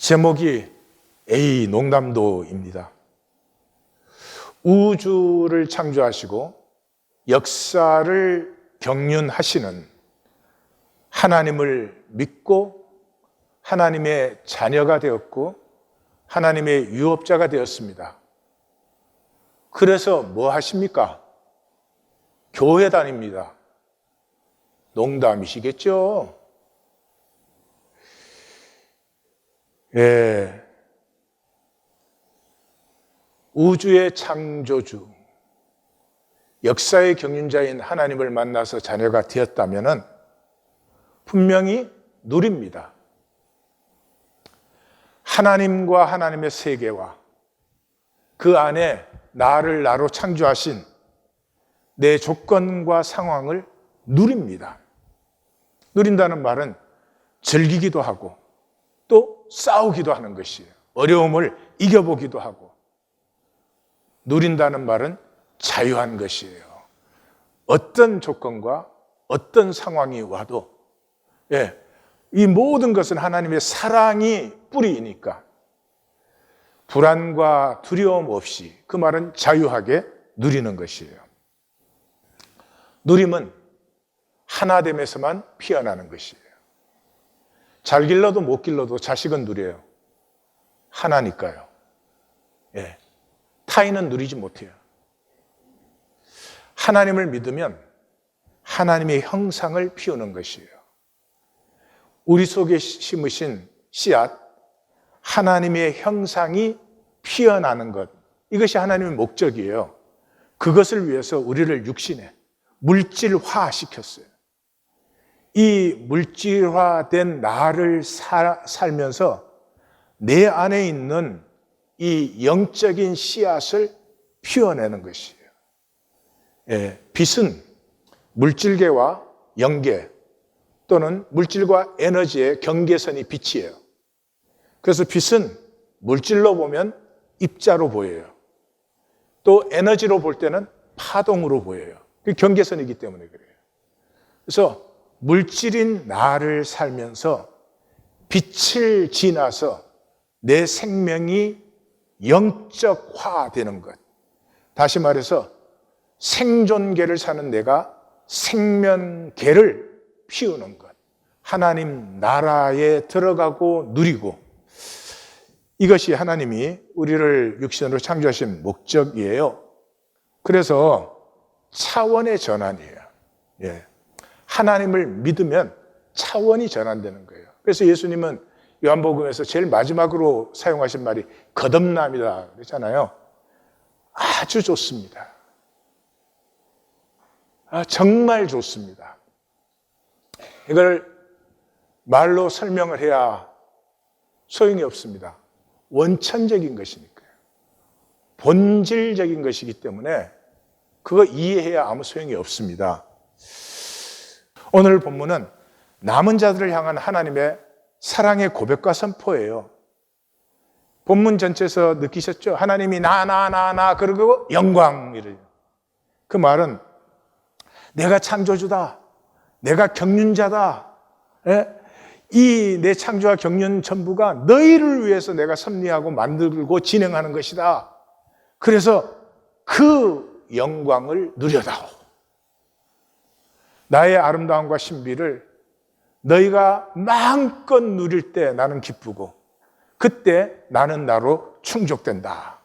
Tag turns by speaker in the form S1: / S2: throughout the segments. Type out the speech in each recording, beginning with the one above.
S1: 제목이 에이 농담도입니다. 우주를 창조하시고 역사를 경륜하시는 하나님을 믿고 하나님의 자녀가 되었고 하나님의 유업자가 되었습니다. 그래서 뭐 하십니까? 교회 다닙니다. 농담이시겠죠? 예. 우주의 창조주, 역사의 경륜자인 하나님을 만나서 자녀가 되었다면 분명히 누립니다. 하나님과 하나님의 세계와 그 안에 나를 나로 창조하신 내 조건과 상황을 누립니다. 누린다는 말은 즐기기도 하고 또 싸우기도 하는 것이에요. 어려움을 이겨보기도 하고. 누린다는 말은 자유한 것이에요. 어떤 조건과 어떤 상황이 와도 이 모든 것은 하나님의 사랑이 뿌리이니까 불안과 두려움 없이, 그 말은 자유하게 누리는 것이에요. 누림은 하나됨에서만 피어나는 것이에요. 잘 길러도 못 길러도 자식은 누려요. 하나니까요. 타인은 누리지 못해요. 하나님을 믿으면 하나님의 형상을 피우는 것이에요. 우리 속에 심으신 씨앗, 하나님의 형상이 피어나는 것, 이것이 하나님의 목적이에요. 그것을 위해서 우리를 육신에 물질화시켰어요. 이 물질화된 나를 살면서 내 안에 있는 이 영적인 씨앗을 피워내는 것이에요. 빛은 물질계와 영계 또는 물질과 에너지의 경계선이 빛이에요. 그래서 빛은 물질로 보면 입자로 보여요. 또 에너지로 볼 때는 파동으로 보여요. 그 경계선이기 때문에 그래요. 그래서 물질인 나를 살면서 빛을 지나서 내 생명이 영적화되는 것. 다시 말해서 생존계를 사는 내가 생명계를 피우는 것. 하나님 나라에 들어가고 누리고, 이것이 하나님이 우리를 육신으로 창조하신 목적이에요. 그래서 차원의 전환이에요. 하나님을 믿으면 차원이 전환되는 거예요. 그래서 예수님은 요한복음에서 제일 마지막으로 사용하신 말이 거듭남이다 그랬잖아요. 아주 좋습니다. 정말 좋습니다. 이걸 말로 설명을 해야 소용이 없습니다. 원천적인 것이니까요. 본질적인 것이기 때문에 그거 이해해야 아무 소용이 없습니다. 오늘 본문은 남은 자들을 향한 하나님의 사랑의 고백과 선포예요. 본문 전체에서 느끼셨죠? 하나님이 나 그러고 영광이래요. 그 말은 내가 창조주다, 내가 경륜자다, 이 내 창조와 경륜 전부가 너희를 위해서 내가 섭리하고 만들고 진행하는 것이다. 그래서 그 영광을 누려다오. 나의 아름다움과 신비를 너희가 마음껏 누릴 때 나는 기쁘고 그때 나는 나로 충족된다.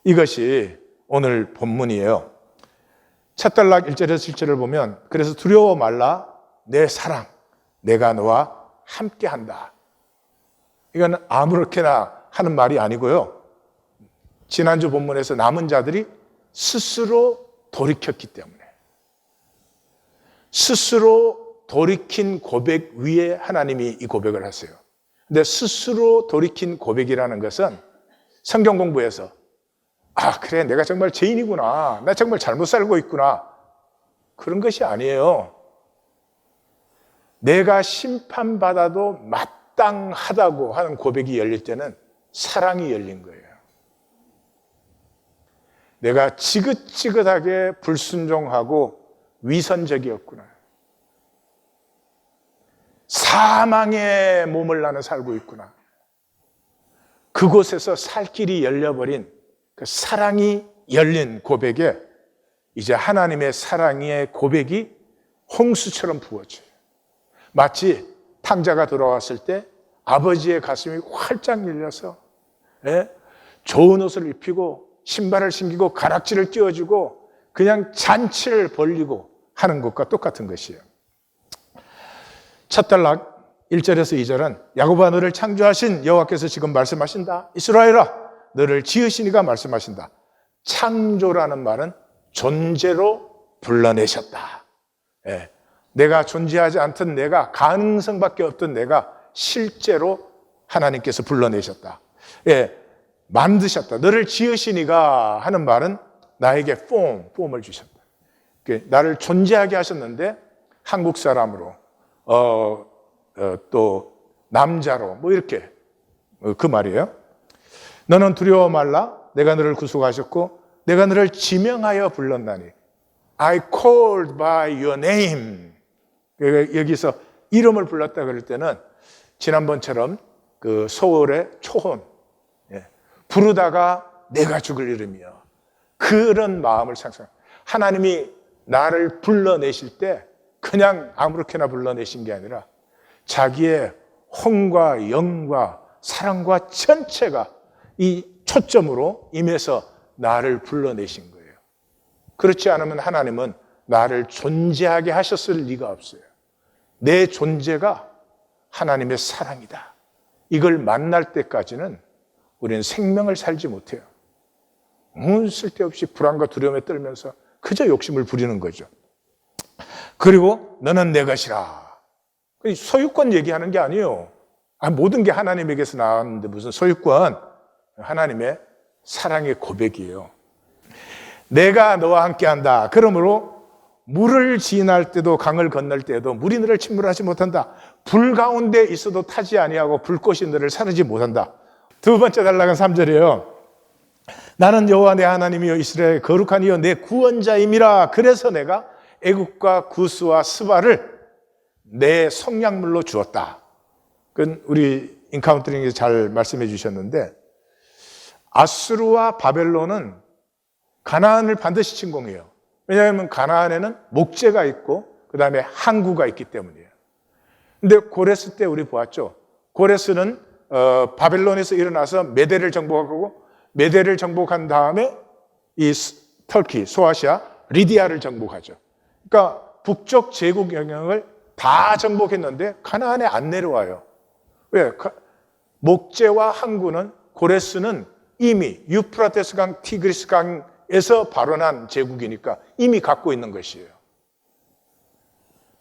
S1: 이것이 오늘 본문이에요. 찻달락 1절에서 7절을 보면 그래서 두려워 말라 내 사랑 내가 너와 함께한다. 이건 아무렇게나 하는 말이 아니고요. 지난주 본문에서 남은 자들이 스스로 돌이켰기 때문에 스스로 돌이킨 고백 위에 하나님이 이 고백을 하세요. 근데 스스로 돌이킨 고백이라는 것은 성경 공부에서 그래 내가 정말 죄인이구나, 나 정말 잘못 살고 있구나, 그런 것이 아니에요. 내가 심판받아도 마땅하다고 하는 고백이 열릴 때는 사랑이 열린 거예요. 내가 지긋지긋하게 불순종하고 위선적이었구나, 사망의 몸을 나는 살고 있구나, 그곳에서 살 길이 열려버린 그 사랑이 열린 고백에 이제 하나님의 사랑의 고백이 홍수처럼 부어져요. 마치 탕자가 돌아왔을 때 아버지의 가슴이 활짝 열려서 좋은 옷을 입히고 신발을 신기고 가락지를 띄워주고 그냥 잔치를 벌리고 하는 것과 똑같은 것이에요. 첫 단락 1절에서 2절은 야곱아 너를 창조하신 여호와께서 지금 말씀하신다. 이스라엘아 너를 지으시니가 말씀하신다. 창조라는 말은 존재로 불러내셨다. 내가 존재하지 않던 내가, 가능성밖에 없던 내가 실제로 하나님께서 불러내셨다. 만드셨다. 너를 지으시니가 하는 말은 나에게 폼을 주셨다. 나를 존재하게 하셨는데 한국 사람으로 또 남자로 뭐 이렇게 그 말이에요. 너는 두려워 말라. 내가 너를 구속하셨고 내가 너를 지명하여 불렀나니 I called by your name. 여기서 이름을 불렀다 그럴 때는 지난번처럼 그 소월의 초혼 부르다가 내가 죽을 이름이요. 그런 마음을 상상. 하나님이 나를 불러내실 때 그냥 아무렇게나 불러내신 게 아니라 자기의 혼과 영과 사랑과 전체가 이 초점으로 임해서 나를 불러내신 거예요. 그렇지 않으면 하나님은 나를 존재하게 하셨을 리가 없어요. 내 존재가 하나님의 사랑이다. 이걸 만날 때까지는 우리는 생명을 살지 못해요. 쓸데없이 불안과 두려움에 떨면서 그저 욕심을 부리는 거죠. 그리고 너는 내 것이라. 소유권 얘기하는 게 아니에요. 모든 게 하나님에게서 나왔는데 무슨 소유권. 하나님의 사랑의 고백이에요. 내가 너와 함께한다. 그러므로 물을 지날 때도 강을 건널 때도 물이 너를 침몰하지 못한다. 불 가운데 있어도 타지 아니하고 불꽃이 너를 사르지 못한다. 두 번째 단락은 3절이에요. 나는 여호와 내 하나님이여 이스라엘 거룩한 이여 내 구원자임이라. 그래서 내가 애굽과 구스와 스바를 내 성량물로 주었다. 그건 우리 인카운터링에서 잘 말씀해 주셨는데 아수르와 바벨론은 가나안을 반드시 침공해요. 왜냐하면 가나안에는 목재가 있고 그 다음에 항구가 있기 때문이에요. 근데 고레스 때 우리 보았죠. 고레스는 바벨론에서 일어나서 메대를 정복하고 메대를 정복한 다음에 이 터키, 소아시아, 리디아를 정복하죠. 그러니까 북쪽 제국 영역을 다 정복했는데 가나안에 안 내려와요. 왜? 목재와 항구는 고레스는 이미 유프라테스 강, 티그리스 강에서 발원한 제국이니까 이미 갖고 있는 것이에요.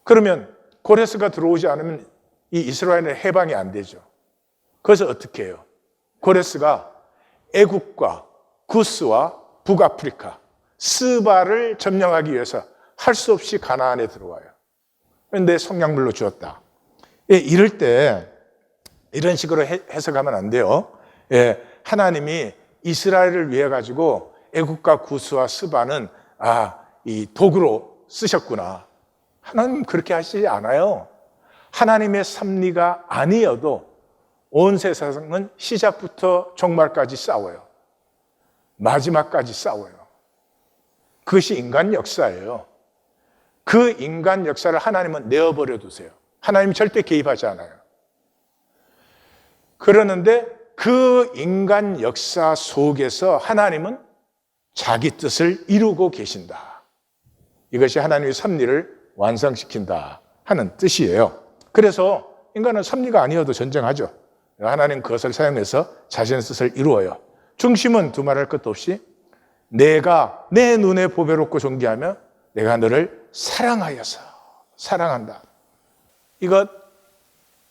S1: 그러면 고레스가 들어오지 않으면 이 이스라엘은 해방이 안 되죠. 그래서 어떻게 해요? 고레스가 애국과 구스와 북아프리카, 스바를 점령하기 위해서 할 수 없이 가나안에 들어와요. 그런데 성량물로 주었다. 이럴 때 이런 식으로 해석하면 안 돼요. 하나님이 이스라엘을 위해 가지고 애국과 구스와 스바는 이 도구로 쓰셨구나. 하나님 그렇게 하시지 않아요. 하나님의 섭리가 아니어도 온 세상은 시작부터 종말까지 싸워요. 마지막까지 싸워요. 그것이 인간 역사예요. 그 인간 역사를 하나님은 내어버려 두세요. 하나님이 절대 개입하지 않아요. 그러는데 그 인간 역사 속에서 하나님은 자기 뜻을 이루고 계신다. 이것이 하나님의 섭리를 완성시킨다 하는 뜻이에요. 그래서 인간은 섭리가 아니어도 전쟁하죠. 하나님 그것을 사용해서 자신의 뜻을 이루어요. 중심은 두말할 것도 없이 내가 내 눈에 보배롭고 존귀하며 내가 너를 사랑하여서 사랑한다. 이것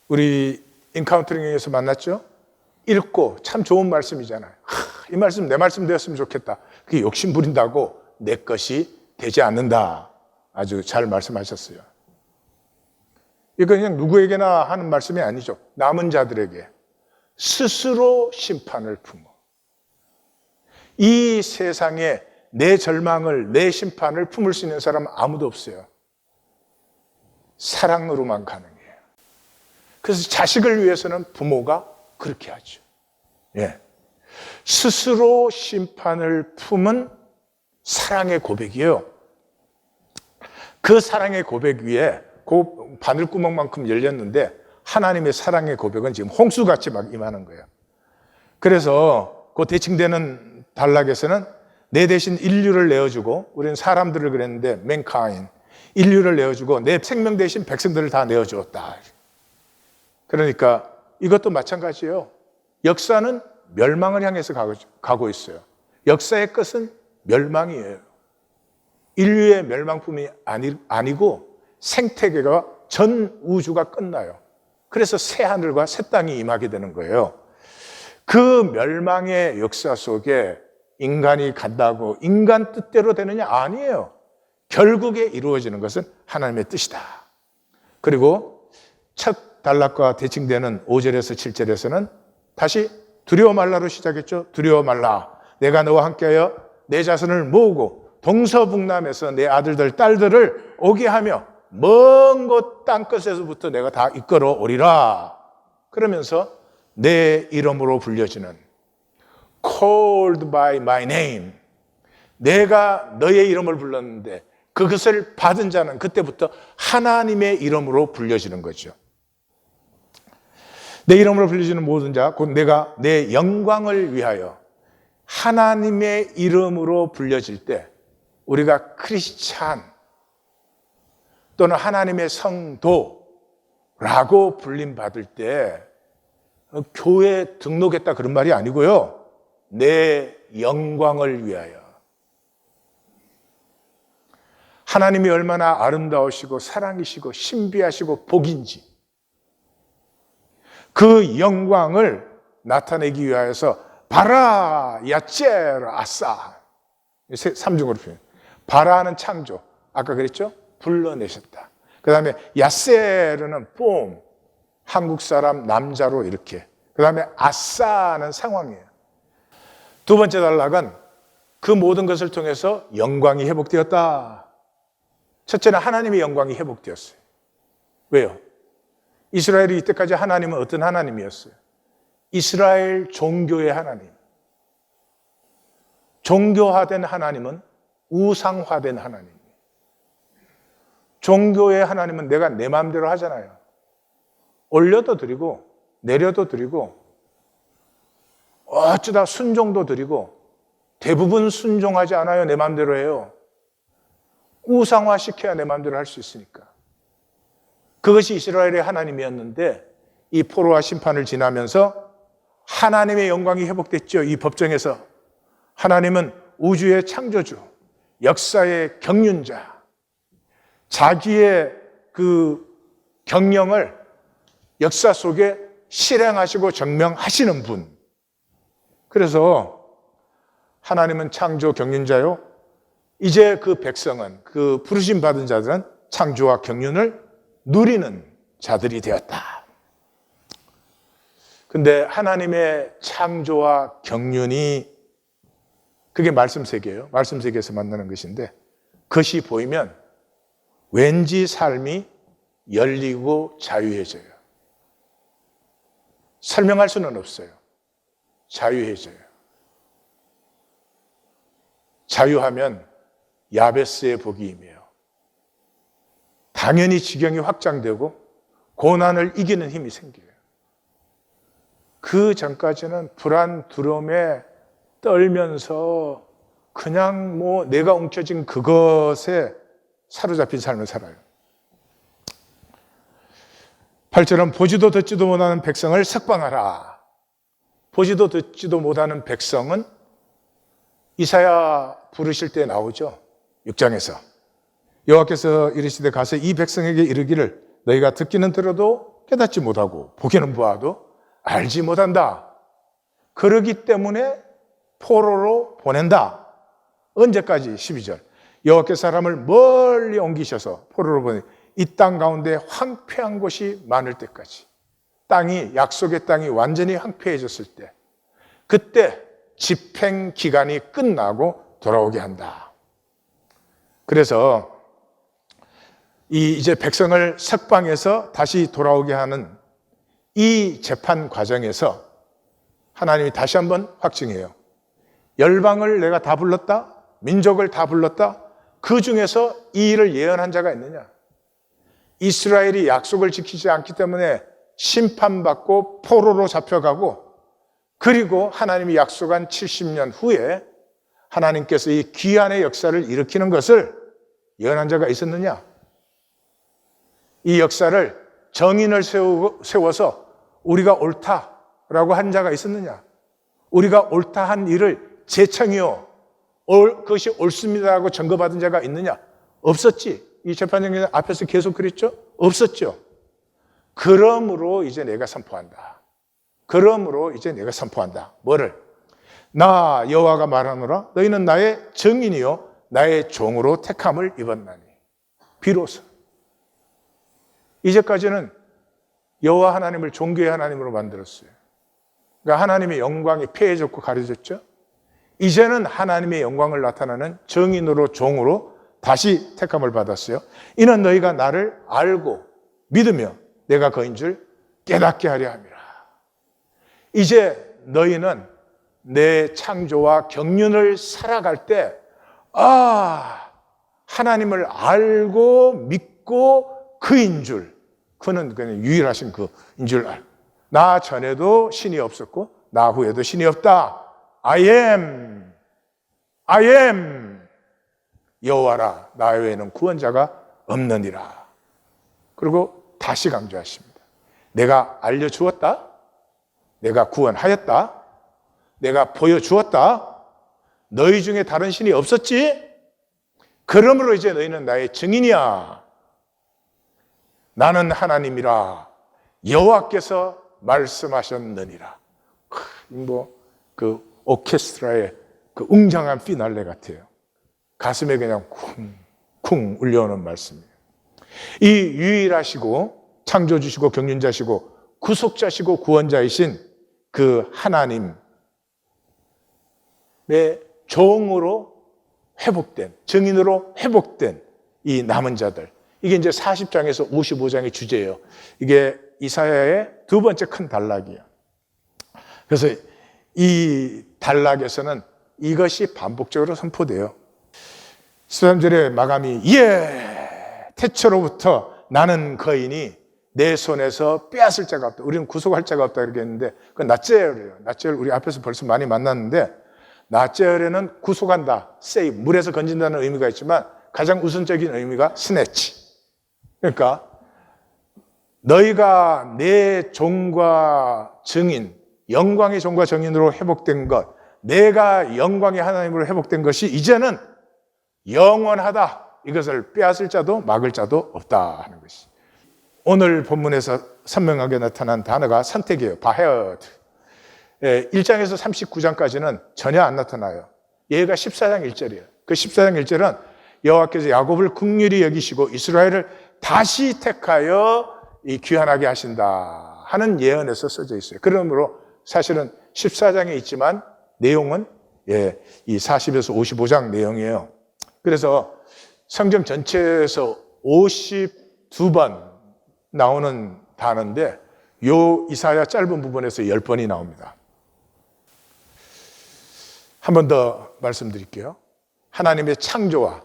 S1: 우리 인카운터링에서 만났죠? 읽고 참 좋은 말씀이잖아요. 이 말씀 내 말씀 되었으면 좋겠다. 그게 욕심 부린다고 내 것이 되지 않는다. 아주 잘 말씀하셨어요. 이거 그냥 누구에게나 하는 말씀이 아니죠. 남은 자들에게 스스로 심판을 품어. 이 세상에 내 절망을, 내 심판을 품을 수 있는 사람은 아무도 없어요. 사랑으로만 가능해요. 그래서 자식을 위해서는 부모가 그렇게 하죠. 예. 스스로 심판을 품은 사랑의 고백이에요. 그 사랑의 고백 위에 그 바늘구멍만큼 열렸는데 하나님의 사랑의 고백은 지금 홍수같이 막 임하는 거예요. 그래서 그 대칭되는 단락에서는 내 대신 인류를 내어주고, 우리는 사람들을 그랬는데 맨카인, 인류를 내어주고 내 생명 대신 백성들을 다 내어주었다. 그러니까 이것도 마찬가지예요. 역사는 멸망을 향해서 가고 있어요. 역사의 끝은 멸망이에요. 인류의 멸망품이 아니고 생태계가 전 우주가 끝나요. 그래서 새 하늘과 새 땅이 임하게 되는 거예요. 그 멸망의 역사 속에 인간이 간다고 인간 뜻대로 되느냐? 아니에요. 결국에 이루어지는 것은 하나님의 뜻이다. 그리고 첫 단락과 대칭되는 5절에서 7절에서는 다시 두려워 말라로 시작했죠. 두려워 말라. 내가 너와 함께하여 내 자손을 모으고 동서북남에서 내 아들들 딸들을 오게 하며 먼 곳 땅끝에서부터 내가 다 이끌어 오리라. 그러면서 내 이름으로 불려지는 called by my name, 내가 너의 이름을 불렀는데 그것을 받은 자는 그때부터 하나님의 이름으로 불려지는 거죠. 내 이름으로 불려지는 모든 자, 곧 내가 내 영광을 위하여 하나님의 이름으로 불려질 때 우리가 크리스찬 또는 하나님의 성도라고 불림받을 때 교회에 등록했다 그런 말이 아니고요. 내 영광을 위하여. 하나님이 얼마나 아름다우시고 사랑이시고 신비하시고 복인지 그 영광을 나타내기 위하여서 바라, 야체라, 아싸 3중으로 표현. 바라는 창조, 아까 그랬죠? 불러내셨다. 그 다음에 야세르는 폼, 한국 사람 남자로 이렇게. 그 다음에 아싸는 상황이에요. 두 번째 단락은 그 모든 것을 통해서 영광이 회복되었다. 첫째는 하나님의 영광이 회복되었어요. 왜요? 이스라엘이 이때까지 하나님은 어떤 하나님이었어요? 이스라엘 종교의 하나님. 종교화된 하나님은 우상화된 하나님. 종교의 하나님은 내가 내 마음대로 하잖아요. 올려도 드리고 내려도 드리고 어쩌다 순종도 드리고 대부분 순종하지 않아요. 내 마음대로 해요. 우상화시켜야 내 마음대로 할 수 있으니까. 그것이 이스라엘의 하나님이었는데 이 포로와 심판을 지나면서 하나님의 영광이 회복됐죠. 이 법정에서 하나님은 우주의 창조주, 역사의 경륜자, 자기의 그 경영을 역사 속에 실행하시고 정명하시는 분. 그래서 하나님은 창조 경륜자요. 이제 그 백성은, 그 부르심 받은 자들은 창조와 경륜을 누리는 자들이 되었다. 근데 하나님의 창조와 경륜이 그게 말씀 세계예요. 말씀 세계에서 만나는 것인데 그것이 보이면 왠지 삶이 열리고 자유해져요. 설명할 수는 없어요. 자유해져요. 자유하면 야베스의 복이 임해요. 당연히 지경이 확장되고 고난을 이기는 힘이 생겨요. 그 전까지는 불안, 두려움에 떨면서 그냥 뭐 내가 움켜쥔 그것에 사로잡힌 삶을 살아요. 8절은 보지도 듣지도 못하는 백성을 석방하라. 보지도 듣지도 못하는 백성은 이사야 부르실 때 나오죠. 6장에서 여호와께서 이르시되 가서 이 백성에게 이르기를 너희가 듣기는 들어도 깨닫지 못하고 보기는 보아도 알지 못한다. 그러기 때문에 포로로 보낸다. 언제까지? 12절 여호와께서 사람을 멀리 옮기셔서 포로로 보내 이 땅 가운데 황폐한 곳이 많을 때까지, 땅이, 약속의 땅이 완전히 황폐해졌을 때, 그때 집행 기간이 끝나고 돌아오게 한다. 그래서 이제 백성을 석방해서 다시 돌아오게 하는 이 재판 과정에서 하나님이 다시 한번 확증해요. 열방을 내가 다 불렀다? 민족을 다 불렀다? 그 중에서 이 일을 예언한 자가 있느냐? 이스라엘이 약속을 지키지 않기 때문에 심판받고 포로로 잡혀가고, 그리고 하나님이 약속한 70년 후에 하나님께서 이 귀환의 역사를 일으키는 것을 예언한 자가 있었느냐? 이 역사를 정인을 세워서 우리가 옳다라고 한 자가 있었느냐? 우리가 옳다 한 일을 재청이요, 그것이 옳습니다라고 증거받은 자가 있느냐? 없었지. 이 재판장님 앞에서 계속 그랬죠? 없었죠. 그러므로 이제 내가 선포한다. 그러므로 이제 내가 선포한다. 뭐를? 나 여호와가 말하노라. 너희는 나의 증인이요 나의 종으로 택함을 입었나니. 비로소. 이제까지는 여호와 하나님을 종교의 하나님으로 만들었어요. 그러니까 하나님의 영광이 폐해졌고 가려졌죠. 이제는 하나님의 영광을 나타내는 증인으로 종으로 다시 택함을 받았어요. 이는 너희가 나를 알고 믿으며 내가 그인 줄 깨닫게 하려 함이라. 이제 너희는 내 창조와 경륜을 살아갈 때, 하나님을 알고 믿고 그인 줄, 그는 그냥 유일하신 그인 줄 알. 나 전에도 신이 없었고 나 후에도 신이 없다. I am 여호와라. 나 외에는 구원자가 없느니라. 그리고 다시 강조하십니다. 내가 알려주었다. 내가 구원하였다. 내가 보여주었다. 너희 중에 다른 신이 없었지? 그러므로 이제 너희는 나의 증인이야. 나는 하나님이라. 여호와께서 말씀하셨느니라. 그 오케스트라의 그 웅장한 피날레 같아요. 가슴에 그냥 쿵쿵 울려오는 말씀이에요. 이 유일하시고 창조주시고 경륜자시고 구속자시고 구원자이신 그 하나님의 종으로 회복된, 증인으로 회복된 이 남은 자들, 이게 이제 40장에서 55장의 주제예요. 이게 이사야의 두 번째 큰 단락이에요. 그래서 이 단락에서는 이것이 반복적으로 선포돼요. 13절의 마감이 태초로부터 나는 거인이 내 손에서 빼앗을 자가 없다. 우리는 구속할 자가 없다 이렇게 했는데 그건 낫제열이에요. 낫제열 우리 앞에서 벌써 많이 만났는데, 낫제열에는 구속한다, 세이브, 물에서 건진다는 의미가 있지만 가장 우선적인 의미가 스네치. 그러니까 너희가 내 종과 증인, 영광의 종과 증인으로 회복된 것, 내가 영광의 하나님으로 회복된 것이 이제는 영원하다. 이것을 빼앗을 자도 막을 자도 없다 하는 것이. 오늘 본문에서 선명하게 나타난 단어가 선택이에요. 바헤어드. 1장에서 39장까지는 전혀 안 나타나요. 얘가 14장 1절이에요. 그 14장 1절은 여호와께서 야곱을 긍휼히 여기시고 이스라엘을 다시 택하여 귀환하게 하신다 하는 예언에서 써져 있어요. 그러므로 사실은 14장에 있지만 내용은 이 40에서 55장 내용이에요. 그래서 성경 전체에서 52번 나오는 단어인데 요 이사야 짧은 부분에서 10번이 나옵니다. 한 번 더 말씀드릴게요. 하나님의 창조와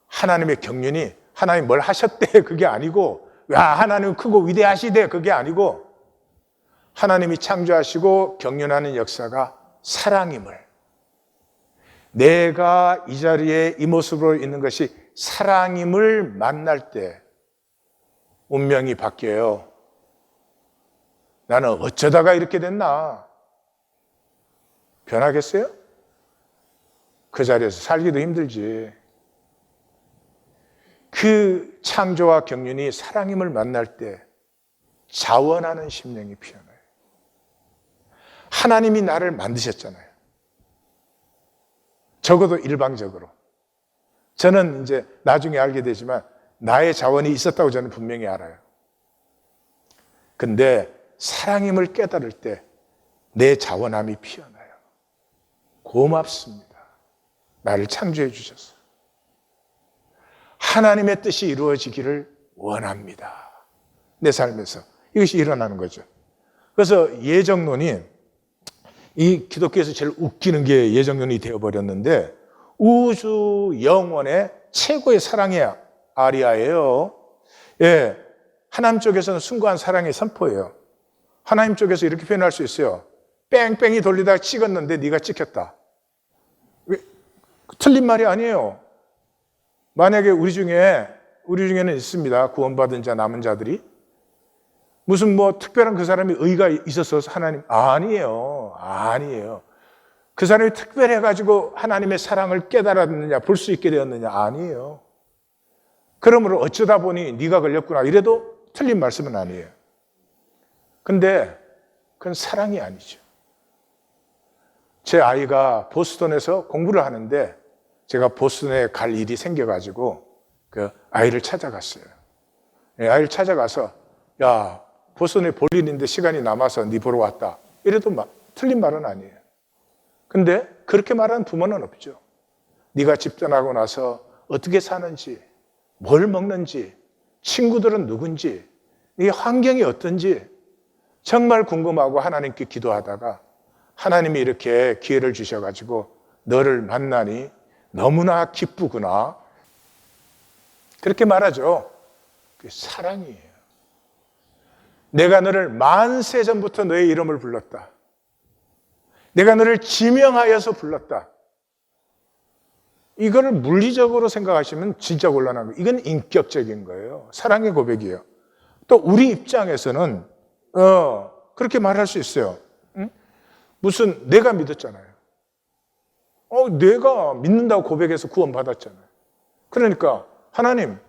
S1: 하나님의 경륜이 하나님 뭘 하셨대 그게 아니고, 하나님 크고 위대하시대 그게 아니고, 하나님이 창조하시고 경륜하는 역사가 사랑임을, 내가 이 자리에 이 모습으로 있는 것이 사랑임을 만날 때 운명이 바뀌어요. 나는 어쩌다가 이렇게 됐나? 변하겠어요? 그 자리에서 살기도 힘들지. 그 창조와 경륜이 사랑임을 만날 때 자원하는 심령이 피어나요. 하나님이 나를 만드셨잖아요. 적어도 일방적으로. 저는 이제 나중에 알게 되지만 나의 자원이 있었다고 저는 분명히 알아요. 근데 사랑임을 깨달을 때 내 자원함이 피어나요. 고맙습니다. 나를 창조해 주셔서. 하나님의 뜻이 이루어지기를 원합니다. 내 삶에서. 이것이 일어나는 거죠. 그래서 예정론이 이 기독교에서 제일 웃기는 게 예정론이 되어버렸는데 우주 영원의 최고의 사랑의 아리아예요. 예, 하나님 쪽에서는 숭고한 사랑의 선포예요. 하나님 쪽에서 이렇게 표현할 수 있어요. 뺑뺑이 돌리다가 찍었는데 네가 찍혔다. 틀린 말이 아니에요. 만약에 우리 중에는 있습니다. 구원받은 자, 남은 자들이. 무슨 뭐 특별한 그 사람이 의가 있어서 하나님, 아니에요. 그 사람이 특별해가지고 하나님의 사랑을 깨달았느냐, 볼 수 있게 되었느냐, 아니에요. 그러므로 어쩌다 보니 네가 걸렸구나 이래도 틀린 말씀은 아니에요. 근데 그건 사랑이 아니죠. 제 아이가 보스턴에서 공부를 하는데 제가 보스턴에 갈 일이 생겨가지고 그 아이를 찾아갔어요. 아이를 찾아가서 야, 보스턴에 볼 일인데 시간이 남아서 네 보러 왔다. 이래도 틀린 말은 아니에요. 근데 그렇게 말하는 부모는 없죠. 네가 집 떠나고 나서 어떻게 사는지, 뭘 먹는지, 친구들은 누군지, 네 환경이 어떤지 정말 궁금하고 하나님께 기도하다가 하나님이 이렇게 기회를 주셔가지고 너를 만나니 너무나 기쁘구나. 그렇게 말하죠. 그게 사랑이에요. 내가 너를 만세 전부터 너의 이름을 불렀다. 내가 너를 지명하여서 불렀다. 이거를 물리적으로 생각하시면 진짜 곤란한 거예요. 이건 인격적인 거예요. 사랑의 고백이에요. 또 우리 입장에서는 그렇게 말할 수 있어요. 응? 무슨 내가 믿었잖아요. 내가 믿는다고 고백해서 구원받았잖아요. 그러니까 하나님,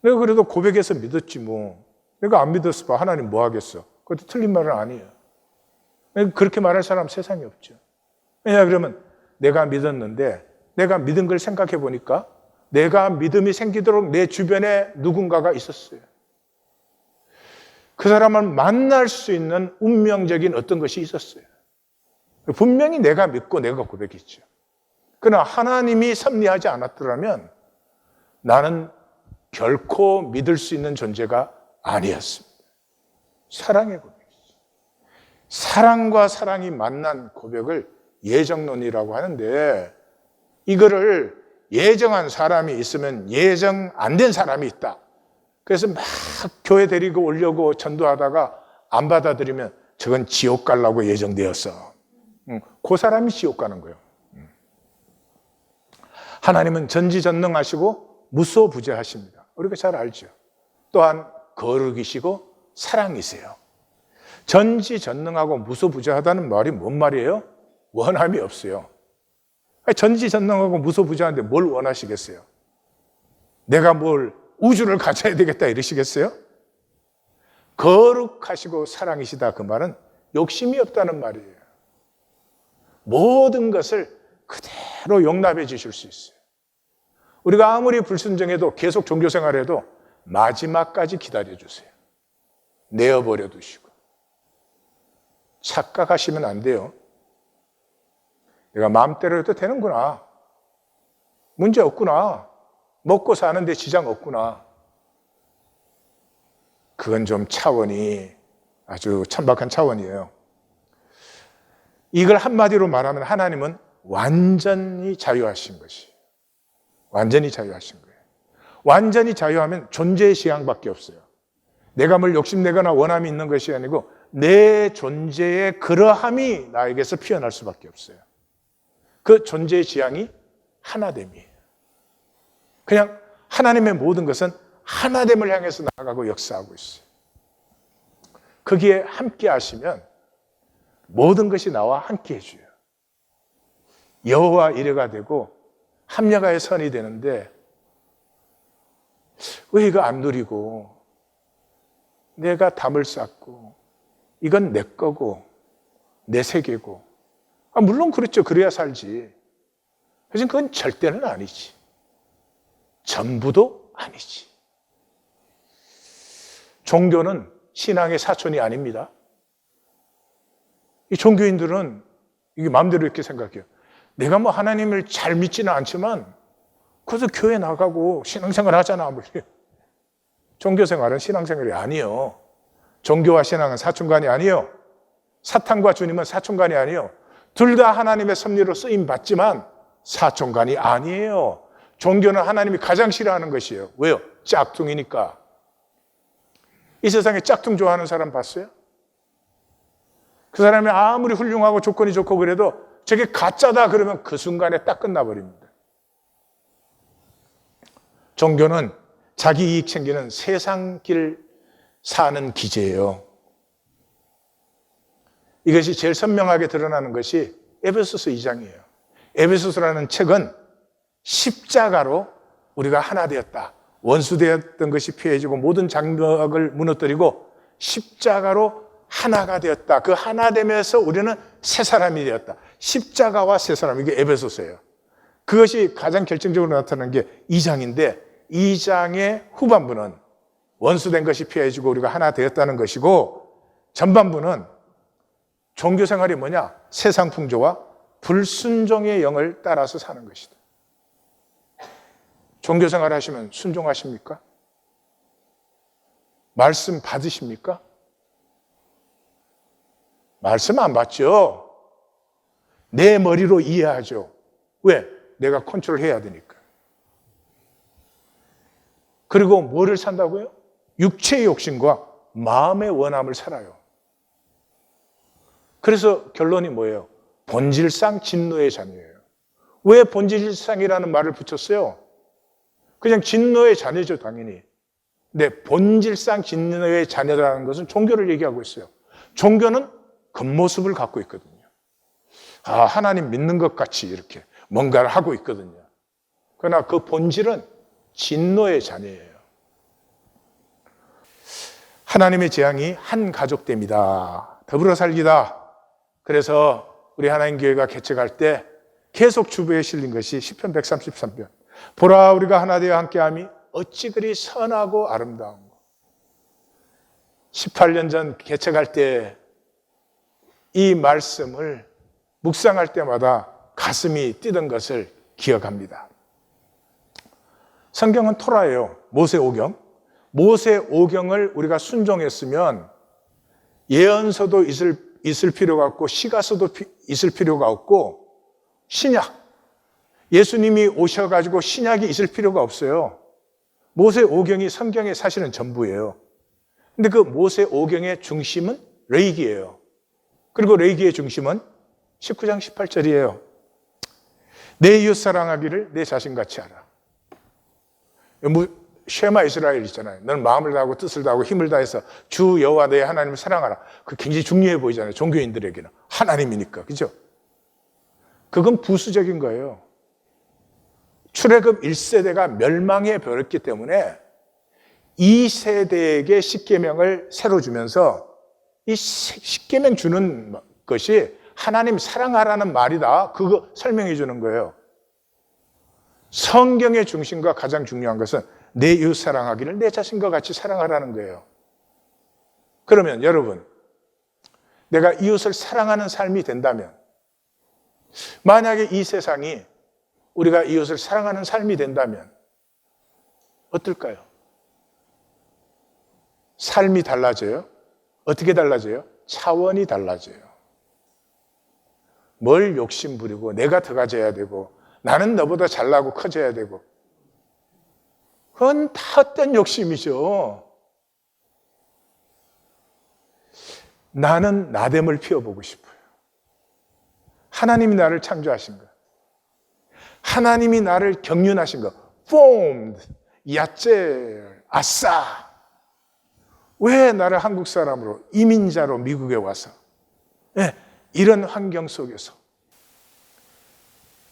S1: 내가 그래도 고백해서 믿었지 뭐. 내가 안 믿었어 봐. 하나님 뭐 하겠어. 그것도 틀린 말은 아니에요. 그렇게 말할 사람 세상에 없죠. 왜냐 그러면 내가 믿었는데 내가 믿은 걸 생각해 보니까 내가 믿음이 생기도록 내 주변에 누군가가 있었어요. 그 사람을 만날 수 있는 운명적인 어떤 것이 있었어요. 분명히 내가 믿고 내가 고백했죠. 그러나 하나님이 섭리하지 않았더라면 나는 결코 믿을 수 있는 존재가 아니었습니다. 사랑의 고백이죠. 사랑과 사랑이 만난 고백을 예정론이라고 하는데 이거를 예정한 사람이 있으면 예정 안 된 사람이 있다. 그래서 막 교회 데리고 오려고 전도하다가 안 받아들이면 저건 지옥 가려고 예정되었어. 그 사람이 지옥 가는 거예요. 하나님은 전지전능하시고 무소부재하십니다. 우리가 잘 알죠. 또한 거룩이시고 사랑이세요. 전지전능하고 무소부재하다는 말이 뭔 말이에요? 원함이 없어요. 전지전능하고 무소부재한데 뭘 원하시겠어요? 내가 뭘 우주를 가져야 되겠다 이러시겠어요? 거룩하시고 사랑이시다 그 말은 욕심이 없다는 말이에요. 모든 것을 그대로 용납해 주실 수 있어요. 우리가 아무리 불순종해도 계속 종교생활해도 마지막까지 기다려 주세요. 내어버려 두시고. 착각하시면 안 돼요. 내가 마음대로 해도 되는구나. 문제 없구나. 먹고 사는데 지장 없구나. 그건 좀 차원이 아주 천박한 차원이에요. 이걸 한마디로 말하면 하나님은 완전히 자유하신 것이. 완전히 자유하신 거예요. 완전히 자유하면 존재의 지향밖에 없어요. 내가 뭘 욕심내거나 원함이 있는 것이 아니고 내 존재의 그러함이 나에게서 피어날 수밖에 없어요. 그 존재의 지향이 하나됨이에요. 그냥 하나님의 모든 것은 하나됨을 향해서 나아가고 역사하고 있어요. 거기에 함께 하시면 모든 것이 나와 함께 해줘요. 여호와 이레가 되고 합력하여 선이 되는데 왜 이거 안 누리고 내가 담을 쌓고 이건 내 거고 내 세계고 물론 그렇죠. 그래야 살지. 하지만 그건 절대는 아니지. 전부도 아니지. 종교는 신앙의 사촌이 아닙니다. 이 종교인들은 이게 마음대로 이렇게 생각해요. 내가 뭐 하나님을 잘 믿지는 않지만 그래서 교회 나가고 신앙생활 하잖아. 종교생활은 신앙생활이 아니에요. 종교와 신앙은 사촌간이 아니에요. 사탄과 주님은 사촌간이 아니에요. 둘 다 하나님의 섭리로 쓰임 받지만 사촌간이 아니에요. 종교는 하나님이 가장 싫어하는 것이에요. 왜요? 짝퉁이니까. 이 세상에 짝퉁 좋아하는 사람 봤어요? 그 사람이 아무리 훌륭하고 조건이 좋고 그래도 저게 가짜다 그러면 그 순간에 딱 끝나버립니다. 종교는 자기 이익 챙기는 세상길 사는 기제예요. 이것이 제일 선명하게 드러나는 것이 에베소서 2장이에요. 에베소서라는 책은 십자가로 우리가 하나 되었다. 원수되었던 것이 피해지고 모든 장벽을 무너뜨리고 십자가로 하나가 되었다. 그 하나 되면서 우리는 새 사람이 되었다. 십자가와 새 사람, 이게 에베소서예요. 그것이 가장 결정적으로 나타나는 게 2장인데 2장의 후반부는 원수된 것이 피해지고 우리가 하나 되었다는 것이고 전반부는 종교 생활이 뭐냐? 세상 풍조와 불순종의 영을 따라서 사는 것이다. 종교 생활 하시면 순종하십니까? 말씀 받으십니까? 말씀 안 받죠. 내 머리로 이해하죠. 왜? 내가 컨트롤해야 되니까. 그리고 뭐를 산다고요? 육체의 욕심과 마음의 원함을 살아요. 그래서 결론이 뭐예요? 본질상 진노의 자녀예요. 왜 본질상이라는 말을 붙였어요? 그냥 진노의 자녀죠, 당연히. 근데 본질상 진노의 자녀라는 것은 종교를 얘기하고 있어요. 종교는 겉모습을 갖고 있거든요. 아, 하나님 믿는 것 같이 이렇게 뭔가를 하고 있거든요. 그러나 그 본질은 진노의 자녀예요. 하나님의 재앙이 한 가족됨이다. 더불어 살기다. 그래서 우리 하나님 교회가 개척할 때 계속 주부에 실린 것이 시편 133편. 보라, 우리가 하나 되어 함께함이 어찌 그리 선하고 아름다운고. 18년 전 개척할 때 이 말씀을 묵상할 때마다 가슴이 뛰던 것을 기억합니다. 성경은 토라예요. 모세오경. 모세오경을 우리가 순종했으면 예언서도 있을 필요가 없고 시가서도 있을 필요가 없고 신약, 예수님이 오셔가지고 신약이 있을 필요가 없어요. 모세오경이 성경의 사실은 전부예요. 근데 그 모세오경의 중심은 레위기예요. 그리고 레위기의 중심은 19장 18절이에요. 내 이웃 사랑하기를 내 자신같이 하라. 쉐마 이스라엘 있잖아요. 너는 마음을 다하고 뜻을 다하고 힘을 다해서 주 여호와 너의 하나님을 사랑하라. 그 굉장히 중요해 보이잖아요. 종교인들에게는. 하나님이니까. 그죠? 그건 부수적인 거예요. 출애굽 1세대가 멸망해 버렸기 때문에 2세대에게 십계명을 새로 주면서 이 십계명 주는 것이 하나님 사랑하라는 말이다. 그거 설명해 주는 거예요. 성경의 중심과 가장 중요한 것은 내 이웃 사랑하기를 내 자신과 같이 사랑하라는 거예요. 그러면 여러분, 내가 이웃을 사랑하는 삶이 된다면, 만약에 이 세상이 우리가 이웃을 사랑하는 삶이 된다면 어떨까요? 삶이 달라져요? 어떻게 달라져요? 차원이 달라져요. 뭘 욕심 부리고 내가 더 가져야 되고 나는 너보다 잘나고 커져야 되고, 그건 다 헛된 욕심이죠. 나는 나됨을 피워보고 싶어요. 하나님이 나를 창조하신 거, 하나님이 나를 경륜하신 거, formed, 야채, 아싸. 왜 나를 한국 사람으로 이민자로 미국에 와서 이런 환경 속에서